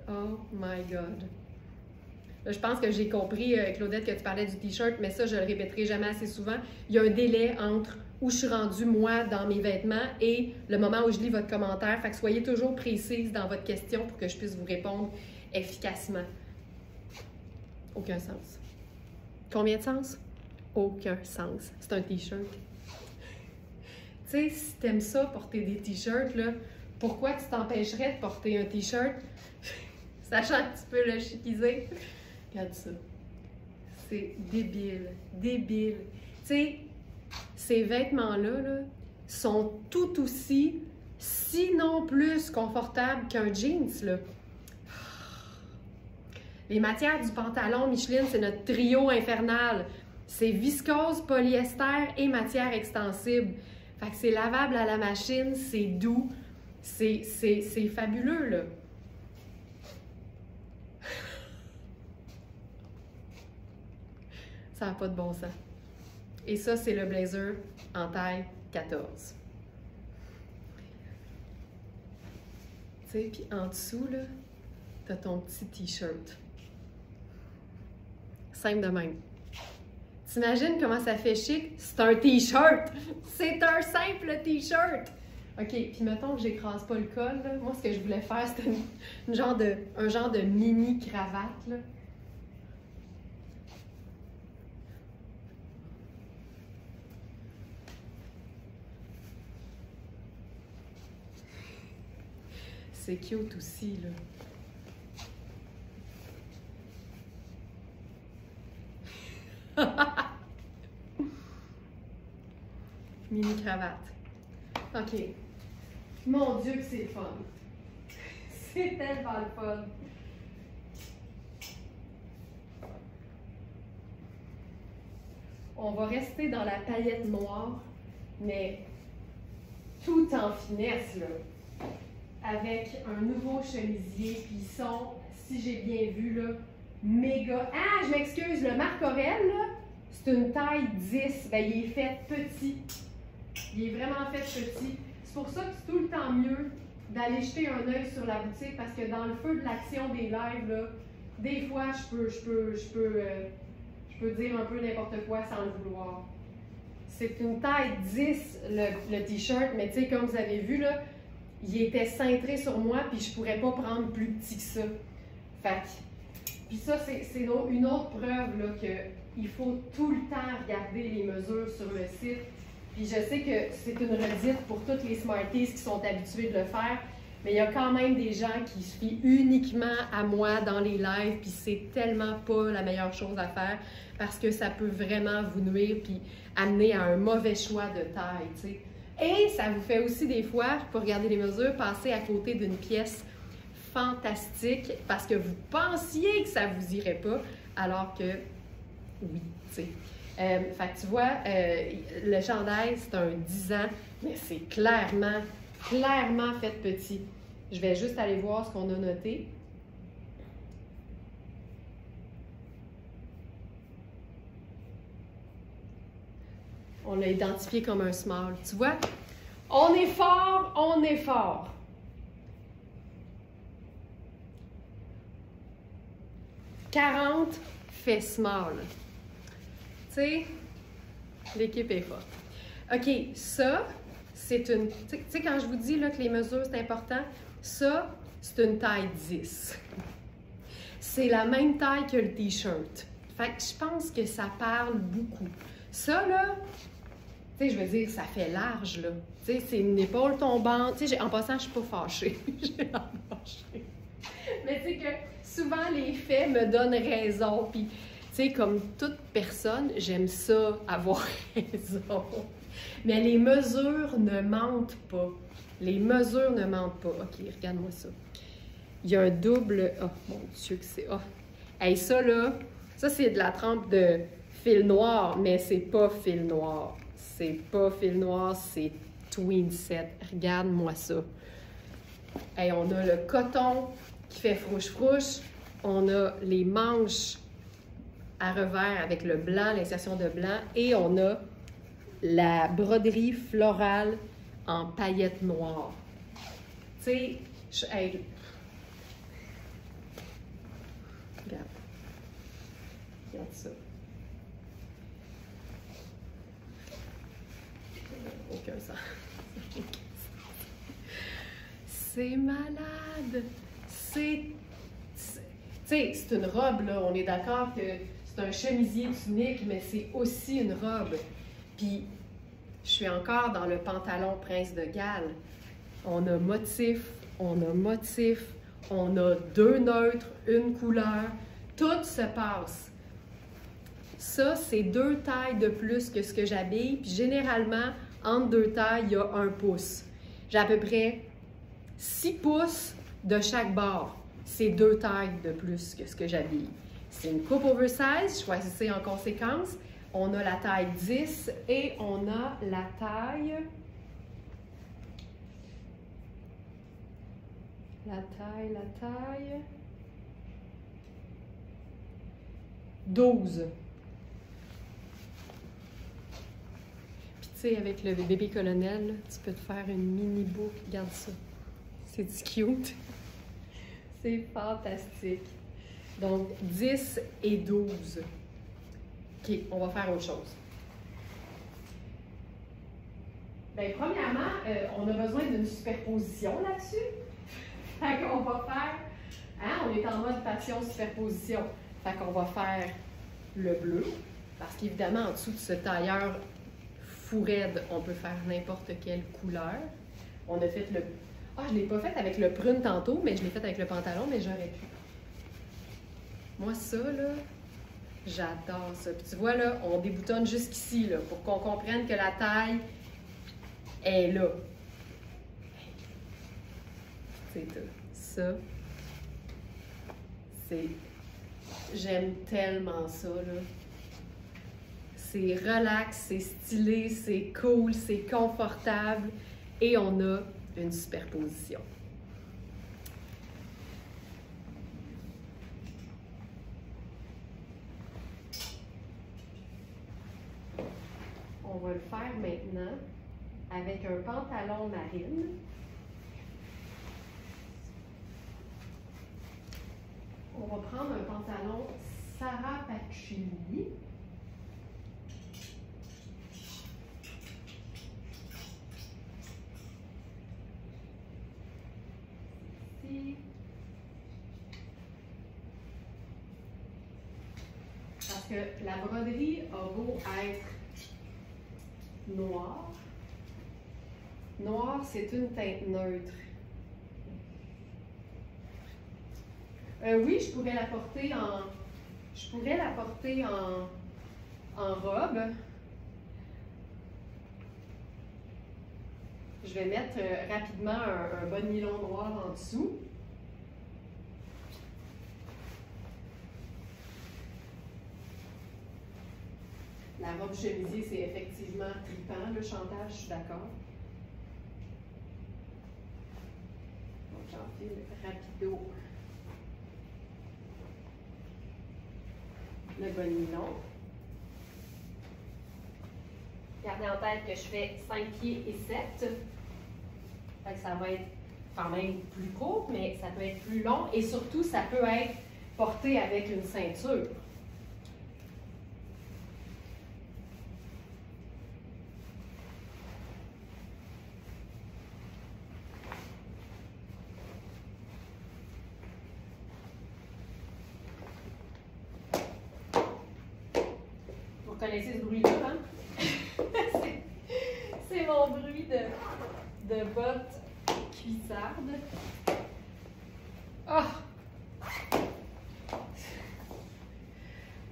Oh my God. Là, je pense que j'ai compris, Claudette, que tu parlais du T-shirt, mais ça, je le répéterai jamais assez souvent. Il y a un délai entre où je suis rendue, moi, dans mes vêtements et le moment où je lis votre commentaire. Fait que soyez toujours précise dans votre question pour que je puisse vous répondre efficacement. Aucun sens. Combien de sens? Aucun sens. C'est un T-shirt. Tu sais, si t'aimes ça, porter des t-shirts, là, pourquoi tu t'empêcherais de porter un t-shirt, sachant que tu peux le chiquiser? Regarde ça. C'est débile, débile. Tu sais, ces vêtements-là là, sont tout aussi, sinon plus confortables qu'un jeans, là. Les matières du pantalon Micheline, c'est notre trio infernal. C'est viscose, polyester et matière extensible. Fait que c'est lavable à la machine, c'est doux, c'est fabuleux, là. Ça n'a pas de bon sens. Et ça, c'est le blazer en taille 14. Tu sais, puis en dessous, là, t'as ton petit t-shirt. Simple de même. T'imagines comment ça fait chic? C'est un t-shirt! C'est un simple t-shirt! OK, puis mettons que j'écrase pas le col, là. Moi, ce que je voulais faire, c'était un genre de mini cravate, là. C'est cute aussi, là. Mini cravate. OK. Mon Dieu que c'est le fun. C'est tellement le fun. On va rester dans la paillette noire, mais tout en finesse, là. Avec un nouveau chemisier, puis ils sont, si j'ai bien vu, là, méga... Ah, je m'excuse, le Marc Aurèle, là, c'est une taille 10. Ben, il est fait petit. Il est vraiment fait petit. C'est pour ça que c'est tout le temps mieux d'aller jeter un œil sur la boutique, parce que dans le feu de l'action des lives, là, des fois, je peux dire un peu n'importe quoi sans le vouloir. C'est une taille 10, le t-shirt, mais tu sais, comme vous avez vu, là, il était cintré sur moi, puis je pourrais pas prendre plus petit que ça. Fait que, puis ça, c'est une autre preuve, là, qu'il faut tout le temps regarder les mesures sur le site. Puis je sais que c'est une redite pour toutes les Smarties qui sont habitués de le faire, mais il y a quand même des gens qui se fient uniquement à moi dans les lives, puis c'est tellement pas la meilleure chose à faire, parce que ça peut vraiment vous nuire, puis amener à un mauvais choix de taille, tu sais. Et ça vous fait aussi des fois, pour regarder les mesures, passer à côté d'une pièce fantastique parce que vous pensiez que ça vous irait pas, alors que oui, tu sais. Fait que tu vois, le chandail, c'est un 10 ans, mais c'est clairement fait petit. Je vais juste aller voir ce qu'on a noté. On l'a identifié comme un small. Tu vois? On est fort, on est fort. « 40 fait small. » Tu sais, l'équipe est forte. OK, ça, c'est une... Tu sais, quand je vous dis là, que les mesures, c'est important, ça, c'est une taille 10. C'est la même taille que le t-shirt. Fait que je pense que ça parle beaucoup. Ça, là, tu sais, je veux dire, ça fait large, là. Tu sais, c'est une épaule tombante. Tu sais, en passant, je suis pas fâchée. J'ai l'air fâchée. Mais tu sais que souvent, les faits me donnent raison. Puis, tu sais, comme toute personne, j'aime ça, avoir raison. Mais les mesures ne mentent pas. Les mesures ne mentent pas. OK, regarde-moi ça. Il y a un double... Oh, mon Dieu, que c'est... Oh. Hey, ça, là, ça, c'est de la trempe de fil noir, mais c'est pas fil noir. C'est pas fil noir, c'est tween set. Regarde-moi ça. Hey, on a le coton qui fait frouche-frouche. On a les manches à revers avec le blanc, l'insertion de blanc. Et on a la broderie florale en paillettes noires. Tu sais, hey, regarde. Regarde ça. Aucun sens. C'est malade. Tu sais, c'est une robe, là. On est d'accord que c'est un chemisier tunique, mais c'est aussi une robe. Puis, je Je suis encore dans le pantalon Prince de Galles. On a motif, on a motif, on a deux neutres, une couleur. Tout se passe. Ça, c'est 2 tailles de plus que ce que j'habille. Puis généralement, entre 2 tailles, il y a 1 pouce. J'ai à peu près 6 pouces de chaque bord. C'est 2 tailles de plus que ce que j'habille. C'est une coupe oversize, choisissez en conséquence. On a la taille 10 et on a la taille... La taille... 12. Puis tu sais, avec le bébé colonel, là, tu peux te faire une mini boucle. Regarde ça. C'est cute. C'est fantastique. Donc, 10 et 12. OK, on va faire autre chose. Bien, premièrement, on a besoin d'une superposition là-dessus. Fait qu'on va faire... Hein, on est en mode passion superposition. Fait qu'on va faire le bleu. Parce qu'évidemment, en dessous de ce tailleur fou raide, on peut faire n'importe quelle couleur. On a fait le... Ah, je ne l'ai pas fait avec le prune tantôt, mais je l'ai fait avec le pantalon, mais j'aurais pu. Moi, ça, là, j'adore ça. Puis tu vois, là, on déboutonne jusqu'ici, là, pour qu'on comprenne que la taille est là. C'est tout. Ça, c'est... J'aime tellement ça, là. C'est relax, c'est stylé, c'est cool, c'est confortable et on a une superposition. On va le faire maintenant avec un pantalon marine. On va prendre un pantalon Sarah Patchouli. Parce que la broderie a beau être noire. Noir, c'est une teinte neutre. Oui, je pourrais la porter en robe. Je vais mettre rapidement un bon nylon noir en dessous. La robe chemisier, c'est effectivement trippant, le chantage, je suis d'accord. Donc, j'enfile rapido le bon nylon. Gardez en tête que je fais 5 pieds et 7. Fait que ça va être quand même plus court, mais ça peut être plus long et surtout, ça peut être porté avec une ceinture. Vous connaissez ce bruit-là, hein? C'est mon bruit de bottes cuissardes. Oh!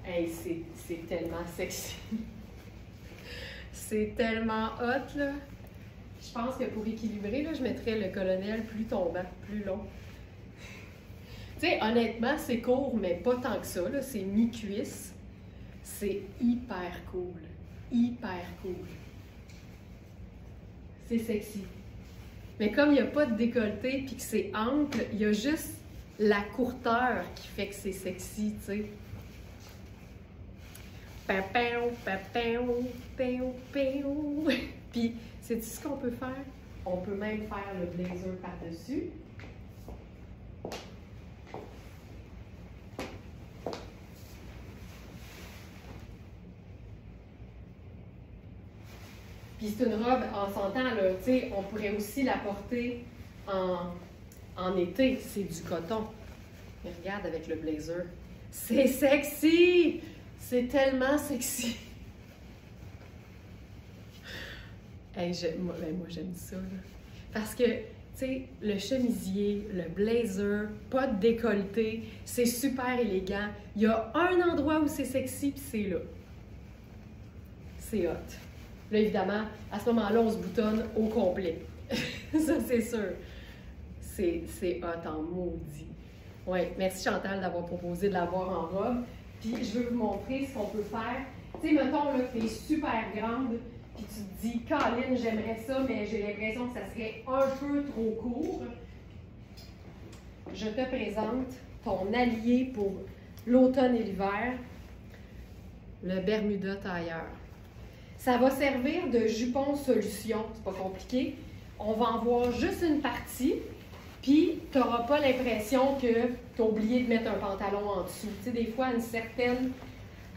Hey, c'est tellement sexy. C'est tellement hot, là. Je pense que pour équilibrer, là, je mettrais le colonel plus tombant, plus long. Tu sais, honnêtement, c'est court, mais pas tant que ça, là. C'est mi-cuisse. C'est hyper cool. Hyper cool. C'est sexy. Mais comme il n'y a pas de décolleté et que c'est ample, il y a juste la courteur qui fait que c'est sexy, tu sais. Puis, sais-tu ce qu'on peut faire? On peut même faire le blazer par-dessus. Puis c'est une robe, en s'entend, là, tu sais, on pourrait aussi la porter en été. C'est du coton. Mais regarde avec le blazer. C'est sexy! C'est tellement sexy! Hey, moi j'aime ça, là. Parce que, tu sais, le chemisier, le blazer, pas de décolleté, c'est super élégant. Il y a un endroit où c'est sexy, puis c'est là. C'est hot. Là, évidemment, à ce moment-là, on se boutonne au complet. Ça, c'est sûr. C'est hot en maudit. Oui, merci Chantal d'avoir proposé de l'avoir en robe. Puis, je veux vous montrer ce qu'on peut faire. Tu sais, mettons là, que tu es super grande, puis tu te dis, Caroline, j'aimerais ça, mais j'ai l'impression que ça serait un peu trop court. Je te présente ton allié pour l'automne et l'hiver, le Bermuda tailleur. Ça va servir de jupon solution, c'est pas compliqué. On va en voir juste une partie, puis tu n'auras pas l'impression que tu as oublié de mettre un pantalon en dessous. Tu sais, des fois, à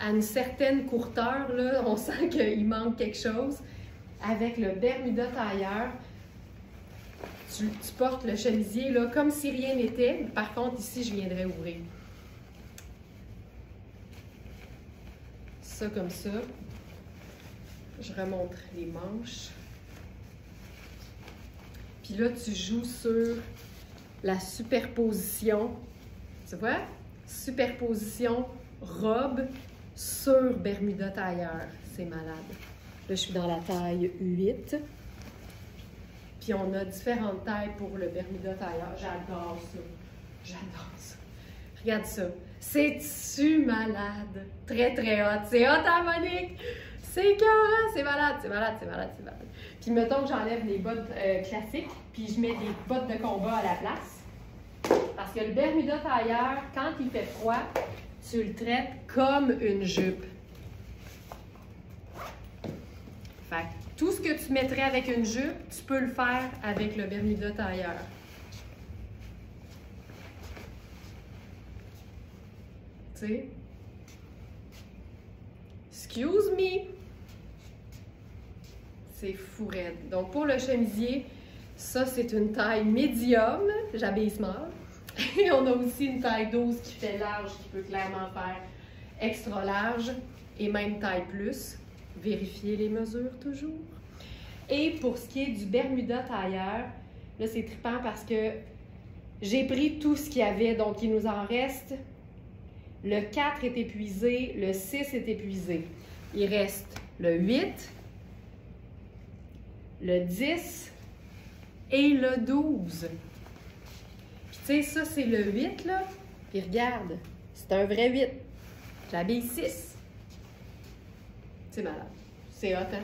une certaine courteur, là, on sent qu'il manque quelque chose. Avec le Bermuda tailleur, tu portes le chemisier là, comme si rien n'était. Par contre, ici, je viendrai ouvrir. Ça comme ça. Je remonte les manches. Puis là, tu joues sur la superposition. Tu vois? Superposition robe sur Bermuda tailleur. C'est malade. Là, je suis dans la taille 8. Puis on a différentes tailles pour le Bermuda tailleur. J'adore ça. J'adore ça. Regarde ça. C'est-tu malade? Très, très hot. C'est hot, hein, Monique? C'est écœurant. C'est malade, c'est malade, c'est malade, c'est malade. Puis mettons que j'enlève les bottes classiques, puis je mets des bottes de combat à la place. Parce que le Bermuda tailleur, quand il fait froid, tu le traites comme une jupe. Fait que tout ce que tu mettrais avec une jupe, tu peux le faire avec le Bermuda tailleur. Tu sais? Excuse me! C'est fou raide. Donc pour le chemisier, ça c'est une taille médium, j'habille small. Et on a aussi une taille 12 qui fait large, qui peut clairement faire extra large et même taille plus. Vérifiez les mesures toujours. Et pour ce qui est du Bermuda tailleur, là c'est trippant parce que j'ai pris tout ce qu'il y avait, donc il nous en reste. Le 4 est épuisé, le 6 est épuisé. Il reste le 8, le 10 et le 12. Puis tu sais, ça c'est le 8 là. Puis regarde, c'est un vrai 8. J'habille 6. C'est malade. C'est hot, hein?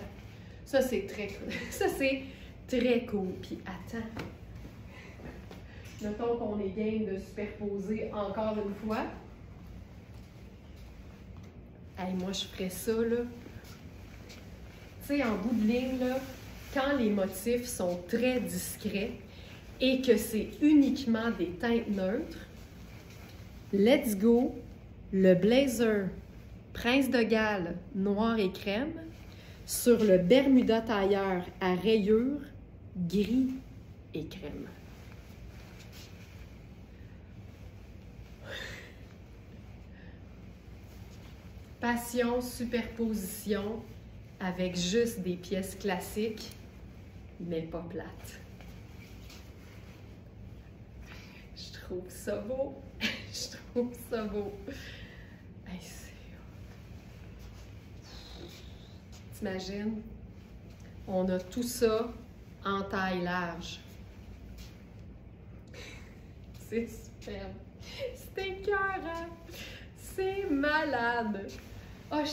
Ça c'est très cool. Puis attends. Mettons qu'on est game de superposer encore une fois. Hey, moi, je ferais ça, là. Tu sais, en bout de ligne, là, quand les motifs sont très discrets et que c'est uniquement des teintes neutres, let's go, le blazer Prince de Galles noir et crème sur le Bermuda tailleur à rayures gris et crème. Passion, superposition avec juste des pièces classiques, mais pas plates. Je trouve ça beau. Je trouve ça beau. Hey, c'est hot. T'imagines? On a tout ça en taille large. C'est superbe. C'est écœurant. C'est malade. Oh,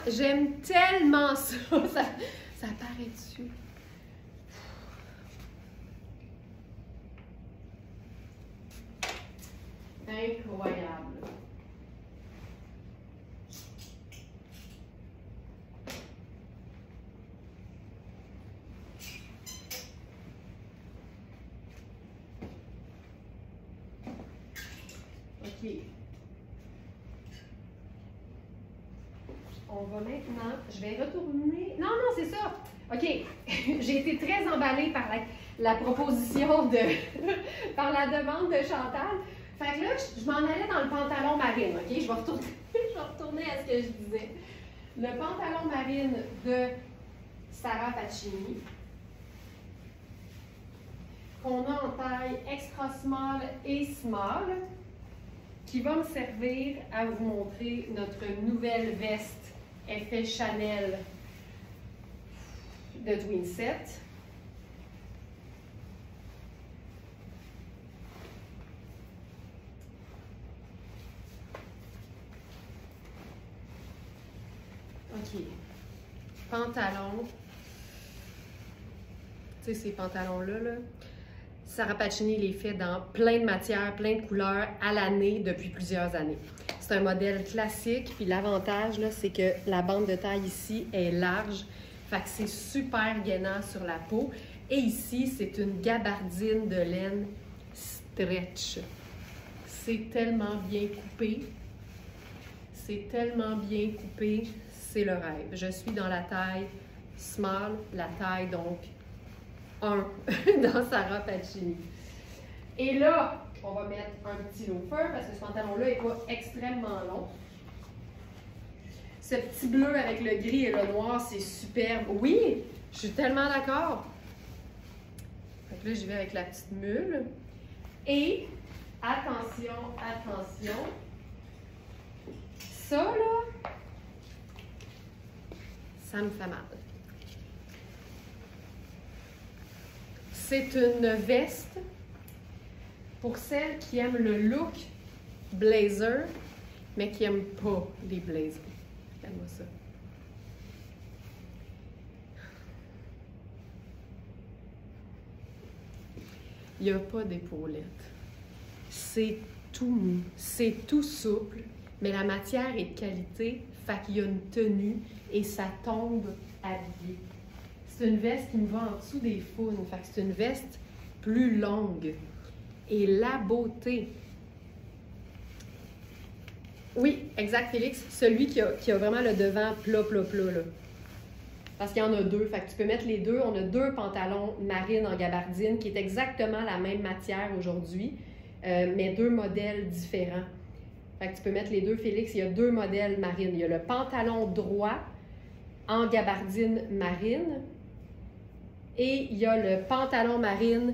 j'aime tellement ça. Ça paraît dessus. Incroyable. OK. On va maintenant, je vais retourner. Non, non, c'est ça. OK. J'ai été très emballée par la proposition de. par la demande de Chantal. Fait que là, je m'en allais dans le pantalon marine. OK? Je vais retourner à ce que je disais. Le pantalon marine de Sarah Pacini, qu'on a en taille extra small et small, qui va me servir à vous montrer notre nouvelle veste effet Chanel de Twin Set. OK. Pantalon. Tu sais, ces pantalons-là, là, Sarah Pacini les fait dans plein de matières, plein de couleurs à l'année depuis plusieurs années. C'est un modèle classique, puis l'avantage, là, c'est que la bande de taille ici est large, fait que c'est super gainant sur la peau. Et ici, c'est une gabardine de laine stretch. C'est tellement bien coupé. C'est tellement bien coupé, c'est le rêve. Je suis dans la taille small, la taille donc 1 dans Sarah Pacini. Et là, on va mettre un petit loafer parce que ce pantalon-là n'est pas extrêmement long. Ce petit bleu avec le gris et le noir, c'est superbe. Oui, je suis tellement d'accord. Donc là, j'y vais avec la petite mule. Et, attention, attention, ça là, ça me fait mal. C'est une veste pour celles qui aiment le look blazer, mais qui n'aiment pas les blazers. Regarde-moi ça. Il n'y a pas d'épaulette. C'est tout mou, c'est tout souple, mais la matière est de qualité, fait qu'il y a une tenue et ça tombe habillé. C'est une veste qui me va en dessous des founes, fait que c'est une veste plus longue. Et la beauté. Oui, exact, Félix. Celui qui a vraiment le devant plat, là. Parce qu'il y en a deux. Fait que tu peux mettre les deux. On a deux pantalons marine en gabardine qui est exactement la même matière aujourd'hui, mais deux modèles différents. Fait que tu peux mettre les deux, Félix. Il y a deux modèles marine. Il y a le pantalon droit en gabardine marine et il y a le pantalon marine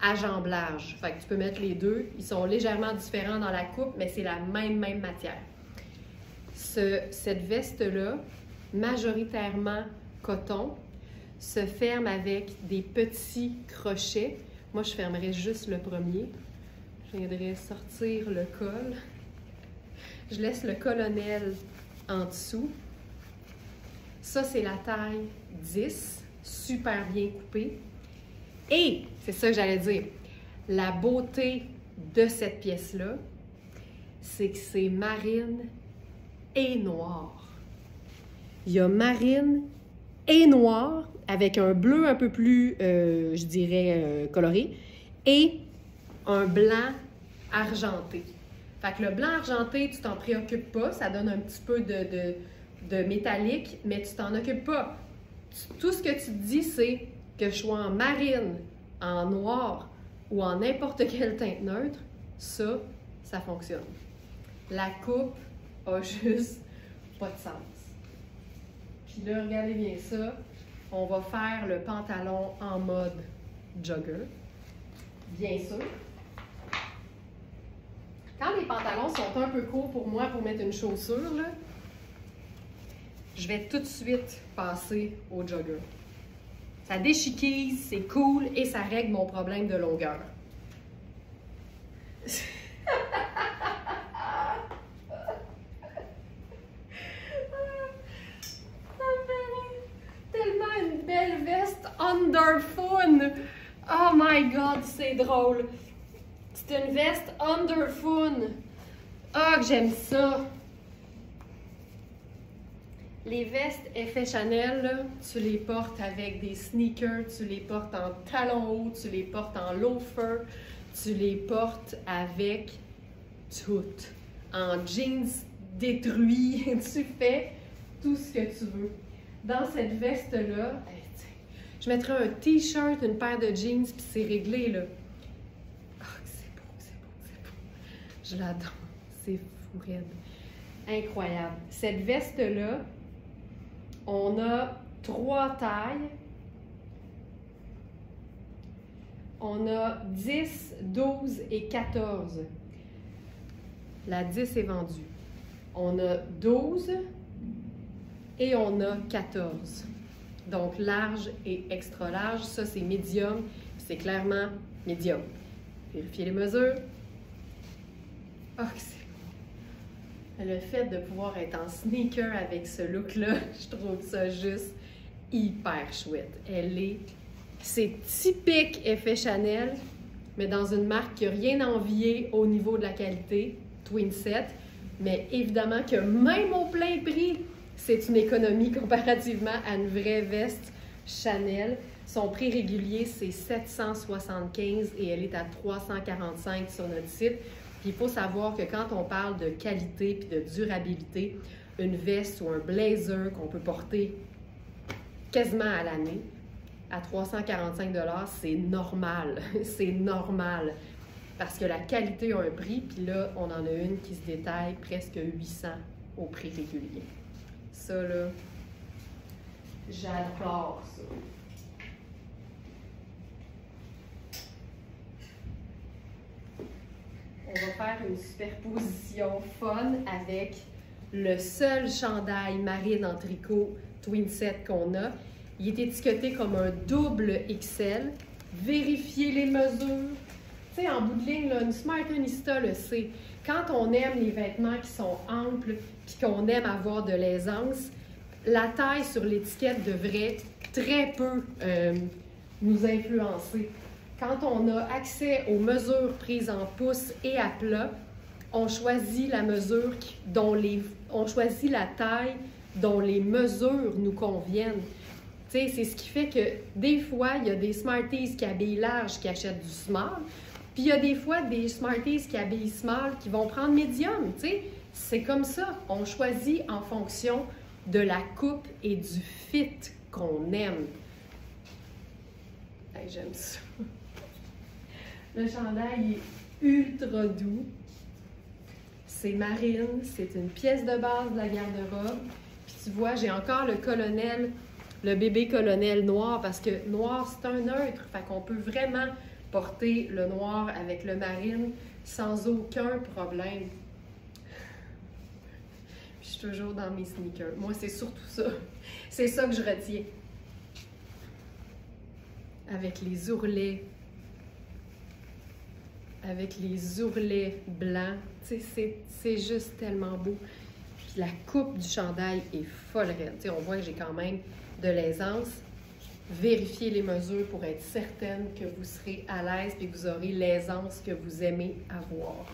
à jambes larges. Fait que tu peux mettre les deux. Ils sont légèrement différents dans la coupe, mais c'est la même matière. Cette veste-là, majoritairement coton, se ferme avec des petits crochets. Moi, je fermerais juste le premier. Je viendrais sortir le col. Je laisse le colonel en dessous. Ça, c'est la taille 10, super bien coupée. Et, c'est ça que j'allais dire, la beauté de cette pièce-là, c'est que c'est marine et noir. Il y a marine et noir avec un bleu un peu plus, je dirais, coloré, et un blanc argenté. Fait que le blanc argenté, tu t'en préoccupes pas, ça donne un petit peu de métallique, mais tu t'en occupes pas. Tout ce que tu te dis, c'est que je sois en marine, en noir ou en n'importe quelle teinte neutre, ça fonctionne. La coupe a juste pas de sens. Puis là, regardez bien ça, on va faire le pantalon en mode jogger, bien sûr. Quand les pantalons sont un peu courts pour moi pour mettre une chaussure, là, je vais tout de suite passer au jogger. Ça déchiquise, c'est cool et ça règle mon problème de longueur. Tellement une belle veste Underfoon. Oh my god, c'est drôle. C'est une veste Underfoon. Ah, que j'aime ça. Les vestes effet Chanel, là, tu les portes avec des sneakers, tu les portes en talons hauts, tu les portes en loafer, tu les portes avec tout. En jeans détruits, tu fais tout ce que tu veux. Dans cette veste-là, je mettrais un t-shirt, une paire de jeans, puis c'est réglé, là. Ah, c'est beau, c'est beau, c'est beau. Je l'adore. C'est fou, raide. Incroyable. Cette veste-là, on a 3 tailles. On a 10, 12 et 14. La 10 est vendue. On a 12 et on a 14. Donc, large et extra large. Ça, c'est médium. C'est clairement médium. Vérifiez les mesures. Oh, c'est beau. Le fait de pouvoir être en sneaker avec ce look-là, je trouve ça juste hyper chouette. C'est typique effet Chanel, mais dans une marque qui n'a rien à envier au niveau de la qualité, Twinset. Mais évidemment que même au plein prix, c'est une économie comparativement à une vraie veste Chanel. Son prix régulier, c'est 775 et elle est à 345 sur notre site. Puis il faut savoir que quand on parle de qualité et de durabilité, une veste ou un blazer qu'on peut porter quasiment à l'année, à 345 $, c'est normal. C'est normal. Parce que la qualité a un prix, puis là, on en a une qui se détaille presque 800 au prix régulier. Ça, là, j'adore ça. On va faire une superposition fun avec le seul chandail marine en tricot Twinset qu'on a. Il est étiqueté comme un double XL. Vérifiez les mesures. Tu sais, en bout de ligne, là, une Smartnista le sait. Quand on aime les vêtements qui sont amples puis qu'on aime avoir de l'aisance, la taille sur l'étiquette devrait très peu nous influencer. Quand on a accès aux mesures prises en pouces et à plat, on choisit la mesure on choisit la taille dont les mesures nous conviennent. Tu sais, c'est ce qui fait que des fois, il y a des Smarties qui habillent large qui achètent du small, puis il y a des fois des Smarties qui habillent small qui vont prendre médium. Tu sais, c'est comme ça. On choisit en fonction de la coupe et du fit qu'on aime. Hey, j'aime ça. Le chandail est ultra doux. C'est marine, c'est une pièce de base de la garde-robe. Puis tu vois, j'ai encore le colonel, le bébé colonel noir, parce que noir, c'est un neutre. Fait qu'on peut vraiment porter le noir avec le marine sans aucun problème. Puis je suis toujours dans mes sneakers. Moi, c'est surtout ça. C'est ça que je retiens. Avec les ourlets. Avec les ourlets blancs. Tu sais, c'est juste tellement beau. Puis la coupe du chandail est folle raide. Tu sais, on voit que j'ai quand même de l'aisance. Vérifiez les mesures pour être certaine que vous serez à l'aise et que vous aurez l'aisance que vous aimez avoir.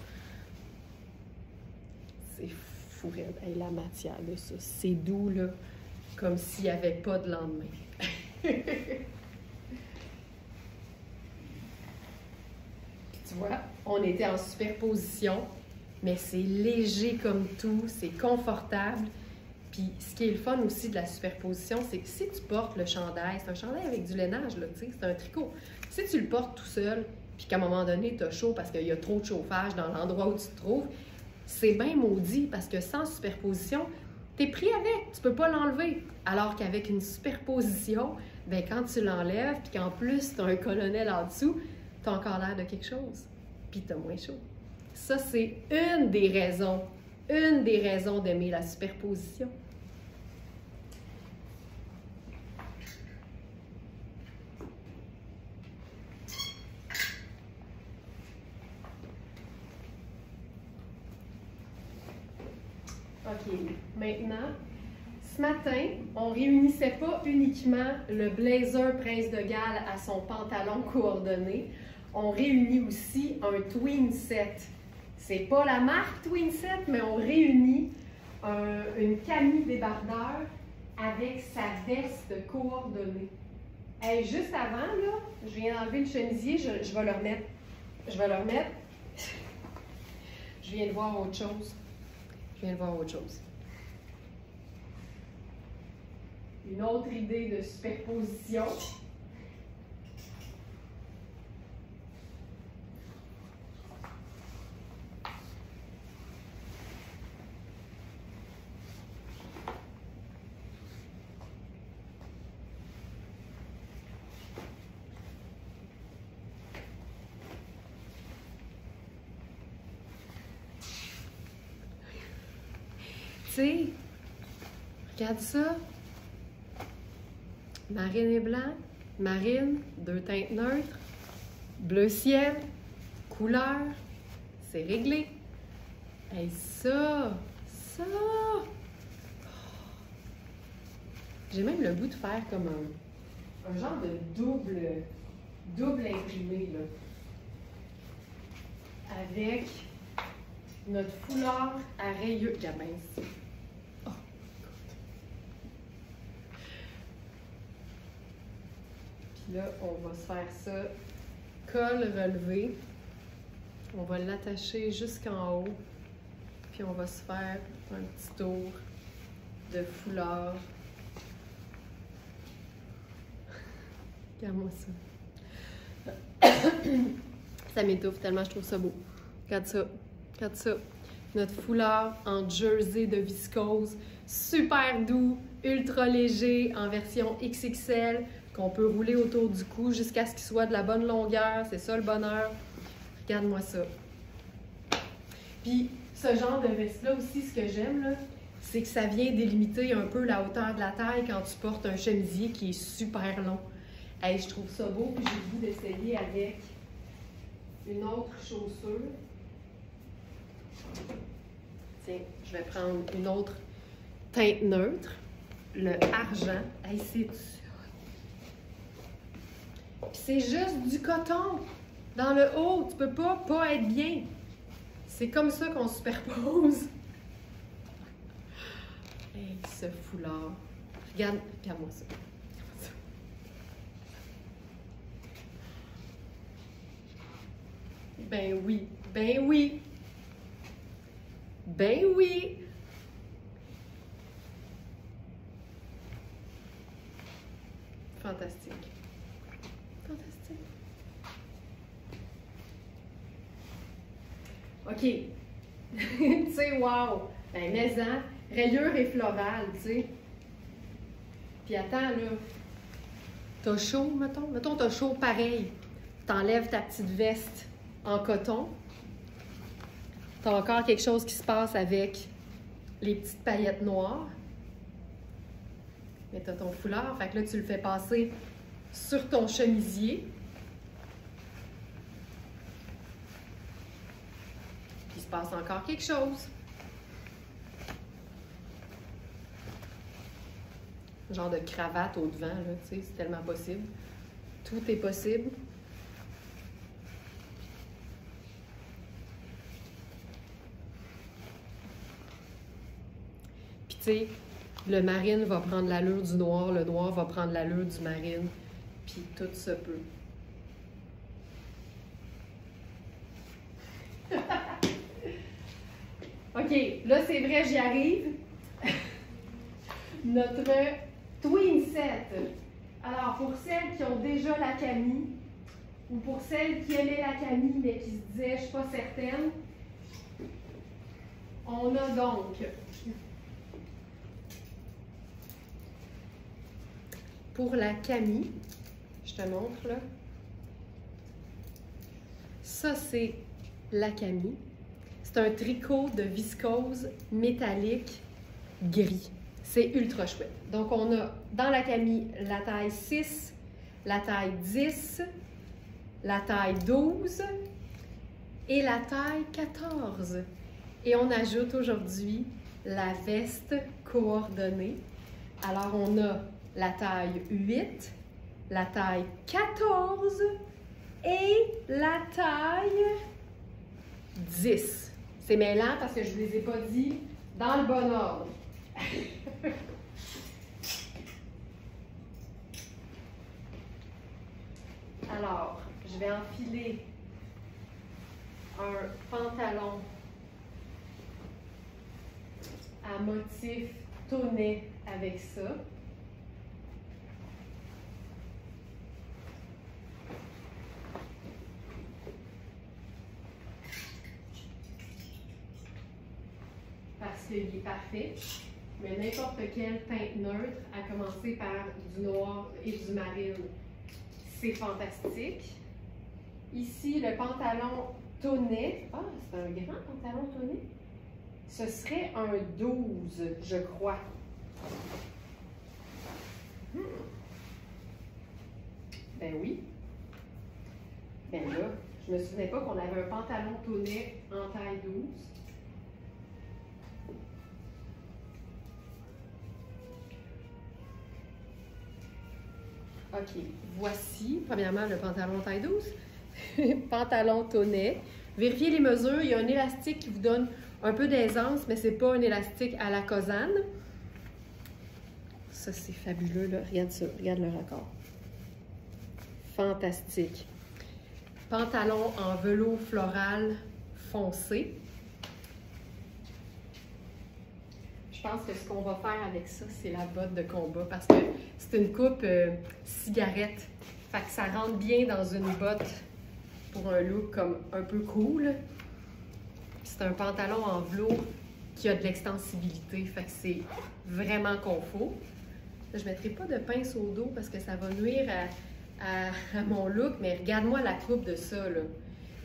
C'est fou raide. Hey, la matière de ça, c'est doux, là, comme s'il n'y avait pas de lendemain. Tu vois, on était en superposition, mais c'est léger comme tout, c'est confortable. Puis ce qui est le fun aussi de la superposition, c'est que si tu portes le chandail, c'est un chandail avec du lainage, là, tu sais, c'est un tricot. Si tu le portes tout seul, puis qu'à un moment donné, tu as chaud parce qu'il y a trop de chauffage dans l'endroit où tu te trouves, c'est bien maudit parce que sans superposition, tu es pris avec, tu peux pas l'enlever. Alors qu'avec une superposition, bien, quand tu l'enlèves, puis qu'en plus, tu as un colonel en dessous, tu as encore l'air de quelque chose, puis tu as moins chaud. Ça, c'est une des raisons d'aimer la superposition. OK, maintenant, ce matin, on ne réunissait pas uniquement le blazer Prince de Galles à son pantalon coordonné, on réunit aussi un Twinset. C'est pas la marque Twinset, mais on réunit une Camille débardeur avec sa veste coordonnée. Hey, juste avant, là, je viens d'enlever le chemisier, je vais le remettre. Je vais le remettre. Je viens de voir autre chose. Une autre idée de superposition. sais, regarde ça. Marine et blanc, marine, 2 teintes neutres, bleu ciel, couleur, c'est réglé. Hey, ça! J'ai même le goût de faire comme un genre de double imprimé, là. Avec notre foulard à rayures. Regarde bien ici. Oh, puis là, on va se faire ça. Col relevé. On va l'attacher jusqu'en haut. Puis on va se faire un petit tour de foulard. Regarde-moi ça. Ça m'étouffe tellement je trouve ça beau. Regarde ça. Regarde ça. Notre foulard en jersey de viscose. Super doux, ultra léger, en version XXL, qu'on peut rouler autour du cou jusqu'à ce qu'il soit de la bonne longueur. C'est ça le bonheur. Regarde-moi ça. Puis, ce genre de veste-là aussi, ce que j'aime, là, c'est que ça vient délimiter un peu la hauteur de la taille quand tu portes un chemisier qui est super long. Hey, je trouve ça beau, puis j'ai le goût d'essayer avec une autre chaussure. Tiens, je vais prendre une autre teinte neutre, le argent. Hey, c'est c'est juste du coton dans le haut. Tu peux pas être bien. C'est comme ça qu'on superpose. Hey, ce foulard. Regarde-moi ça. Ben oui, ben oui. Ben oui. Fantastique. Fantastique. OK. Tu sais, wow. Ben, maison, rayures et florales, tu sais. Puis attends, là. T'as chaud, mettons? Mettons, t'as chaud pareil. T'enlèves ta petite veste en coton. T'as encore quelque chose qui se passe avec les petites paillettes noires. Mais t'as ton foulard, fait que là, tu le fais passer sur ton chemisier. Puis il se passe encore quelque chose. Genre de cravate au devant, là, tu sais, c'est tellement possible. Tout est possible. Puis tu sais, le marine va prendre l'allure du noir, le noir va prendre l'allure du marine, puis tout se peut. OK, là c'est vrai, j'y arrive. Notre twin set. Alors, pour celles qui ont déjà la Camille, ou pour celles qui aimaient la Camille mais qui se disaient « je suis pas certaine », on a donc pour la Camille, je te montre là, ça c'est la Camille. C'est un tricot de viscose métallique gris. C'est ultra chouette. Donc, on a dans la Camille la taille 6, la taille 10, la taille 12 et la taille 14. Et on ajoute aujourd'hui la veste coordonnée. Alors, on a la taille 8, la taille 14 et la taille 10. C'est mêlant parce que je ne vous les ai pas dit dans le bon ordre. Alors, je vais enfiler un pantalon à motif tonnet avec ça. Parce qu'il est parfait. Mais n'importe quelle teinte neutre, à commencer par du noir et du marine, c'est fantastique. Ici, le pantalon tonnet. Ah, c'est un grand pantalon tonnet. Ce serait un 12, je crois. Ben oui. Ben là, je me souvenais pas qu'on avait un pantalon tonnet en taille 12. OK, voici, premièrement, le pantalon taille 12. Pantalon tonnet. Vérifiez les mesures. Il y a un élastique qui vous donne un peu d'aisance, mais c'est pas un élastique à la Cosane. Ça, c'est fabuleux, là. Regarde ça, regarde le raccord. Fantastique. Pantalon en velours floral foncé. Je pense que ce qu'on va faire avec ça, c'est la botte de combat parce que c'est une coupe cigarette. Fait que ça rentre bien dans une botte pour un look comme un peu cool. C'est un pantalon en velours qui a de l'extensibilité. Fait que c'est vraiment confort. Je ne mettrai pas de pince au dos parce que ça va nuire à mon look, mais regarde-moi la coupe de ça, là.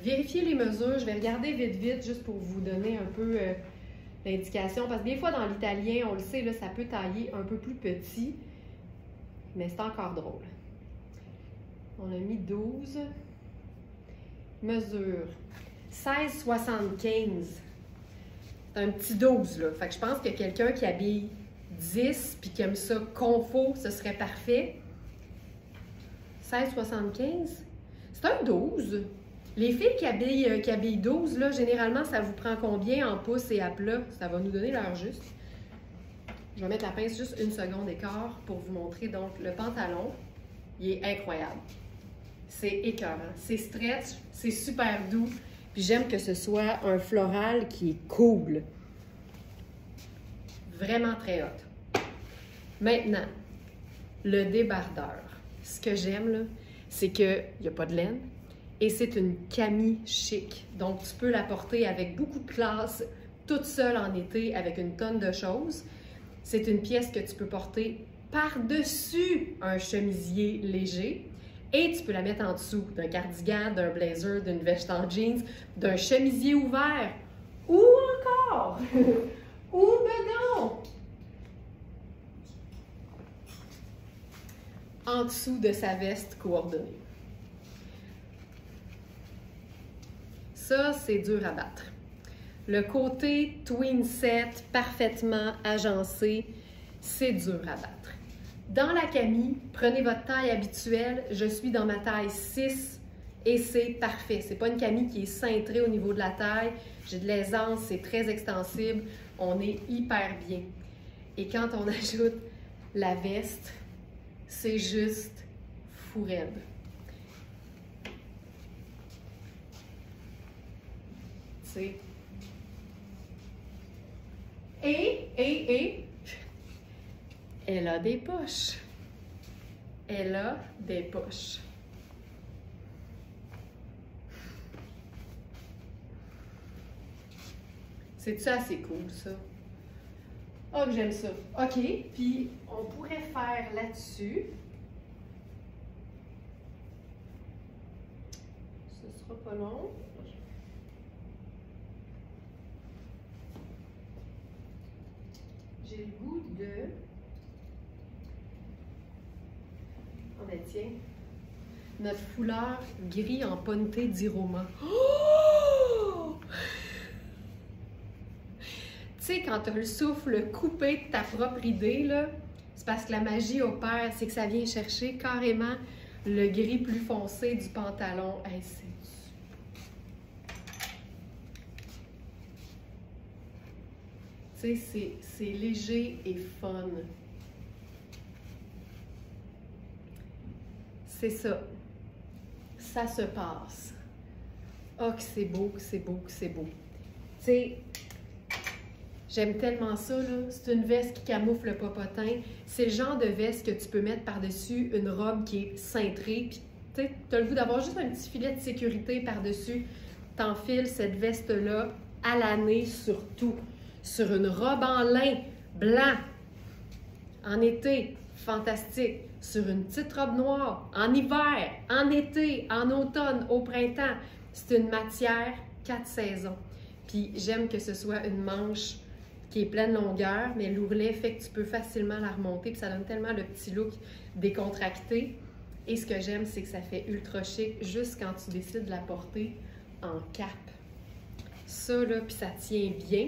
Vérifiez les mesures. Je vais regarder vite, juste pour vous donner un peu l'indication. Parce que des fois, dans l'italien, on le sait, là, ça peut tailler un peu plus petit, mais c'est encore drôle. On a mis 12. Mesure 16,75. C'est un petit 12, là. Fait que je pense que quelqu'un qui habille 10 puis qui aime ça confort, ce serait parfait. 16,75. C'est un 12. Les filles qui habillent 12, là, généralement, ça vous prend combien en pouces et à plat? Ça va nous donner l'heure juste. Je vais mettre la pince juste une seconde d'écart pour vous montrer. Donc, le pantalon, il est incroyable. C'est écœurant. C'est stretch, c'est super doux. Puis j'aime que ce soit un floral qui est cool. Vraiment très hot. Maintenant, le débardeur. Ce que j'aime, là, c'est qu'il n'y a pas de laine et c'est une camie chic. Donc, tu peux la porter avec beaucoup de classe, toute seule en été, avec une tonne de choses. C'est une pièce que tu peux porter par-dessus un chemisier léger et tu peux la mettre en dessous d'un cardigan, d'un blazer, d'une veste en jeans, d'un chemisier ouvert ou encore, ou bedon, en dessous de sa veste coordonnée. Ça, c'est dur à battre. Le côté twin set, parfaitement agencé, c'est dur à battre. Dans la camie, prenez votre taille habituelle. Je suis dans ma taille 6 et c'est parfait. C'est pas une camie qui est cintrée au niveau de la taille. J'ai de l'aisance, c'est très extensible. On est hyper bien. Et quand on ajoute la veste, c'est juste fou raide. C'est... Et, elle a des poches. Elle a des poches. C'est-tu assez cool, ça? Oh, que j'aime ça. OK, puis on pourrait faire là-dessus. Ce sera pas long. J'ai le goût de... Oh ben tiens, notre foulard gris en ponte d'Iroma. Oh! Tu sais, quand tu as le souffle coupé de ta propre idée, là, c'est parce que la magie opère, c'est que ça vient chercher carrément le gris plus foncé du pantalon. Hey, tu sais, c'est léger et fun. C'est ça. Ça se passe. Oh, que c'est beau, que c'est beau, que c'est beau. Tu sais, j'aime tellement ça, là. C'est une veste qui camoufle le popotin. C'est le genre de veste que tu peux mettre par-dessus une robe qui est cintrée. Puis, tu sais, tu as le goût d'avoir juste un petit filet de sécurité par-dessus. T'enfiles cette veste-là à l'année surtout. Sur une robe en lin blanc, en été, fantastique. Sur une petite robe noire, en hiver, en été, en automne, au printemps. C'est une matière 4 saisons. Puis j'aime que ce soit une manche qui est pleine longueur, mais l'ourlet fait que tu peux facilement la remonter, puis ça donne tellement le petit look décontracté. Et ce que j'aime, c'est que ça fait ultra chic juste quand tu décides de la porter en cap. Ça, là, puis ça tient bien.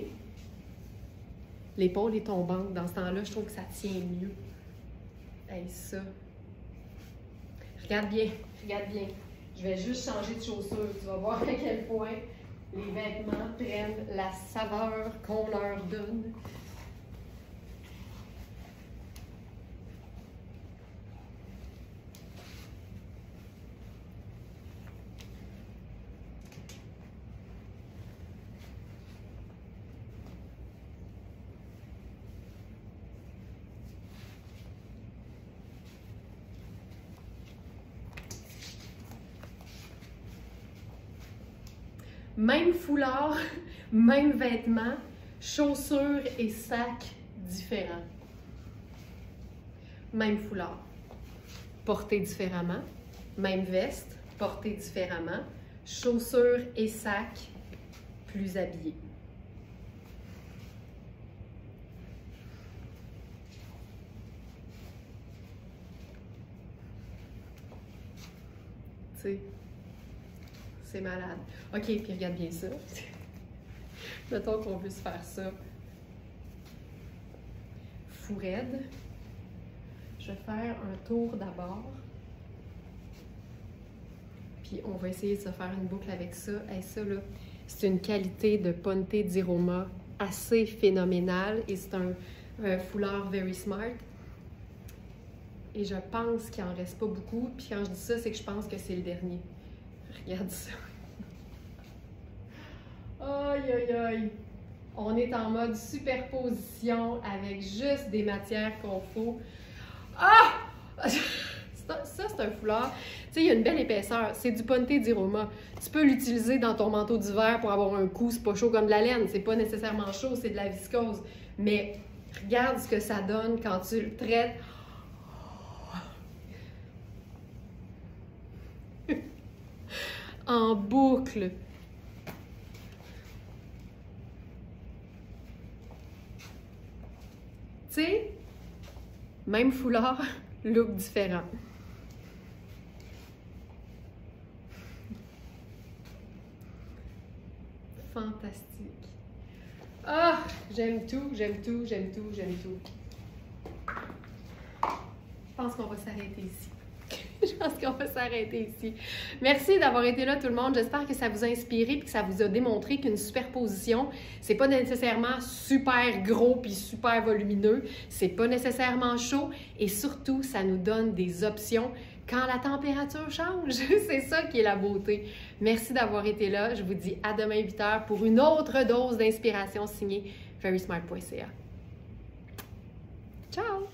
L'épaule est tombante. Dans ce temps-là, je trouve que ça tient mieux. Hey, ça. Regarde bien, regarde bien. Je vais juste changer de chaussure. Tu vas voir à quel point les vêtements prennent la saveur qu'on leur donne. Même foulard, même vêtements, chaussures et sacs différents. Même foulard, porté différemment. Même veste, porté différemment. Chaussures et sacs plus habillés. Tu sais. C'est malade. OK, puis regarde bien ça. Mettons qu'on veut se faire ça. Fou raide. Je vais faire un tour d'abord. Puis on va essayer de se faire une boucle avec ça. Et ça, là, c'est une qualité de Ponte di Roma assez phénoménale. Et c'est un foulard Very Smart. Et je pense qu'il en reste pas beaucoup. Puis quand je dis ça, c'est que je pense que c'est le dernier. Regarde ça. Aïe, aïe, aïe. On est en mode superposition avec juste des matières qu'on faut. Ah! Ça, c'est un foulard. Tu sais, il y a une belle épaisseur. C'est du Ponte di Roma. Tu peux l'utiliser dans ton manteau d'hiver pour avoir un coup. C'est pas chaud comme de la laine. C'est pas nécessairement chaud, c'est de la viscose. Mais regarde ce que ça donne quand tu le traites. En boucle. Tu sais, même foulard, look différent. Fantastique. Ah, j'aime tout, j'aime tout, j'aime tout, j'aime tout. Je pense qu'on va s'arrêter ici. Je pense qu'on va s'arrêter ici. Merci d'avoir été là tout le monde. J'espère que ça vous a inspiré et que ça vous a démontré qu'une superposition, c'est pas nécessairement super gros puis super volumineux. C'est pas nécessairement chaud et surtout, ça nous donne des options quand la température change. C'est ça qui est la beauté. Merci d'avoir été là. Je vous dis à demain 8h pour une autre dose d'inspiration signée verysmart.ca. Ciao!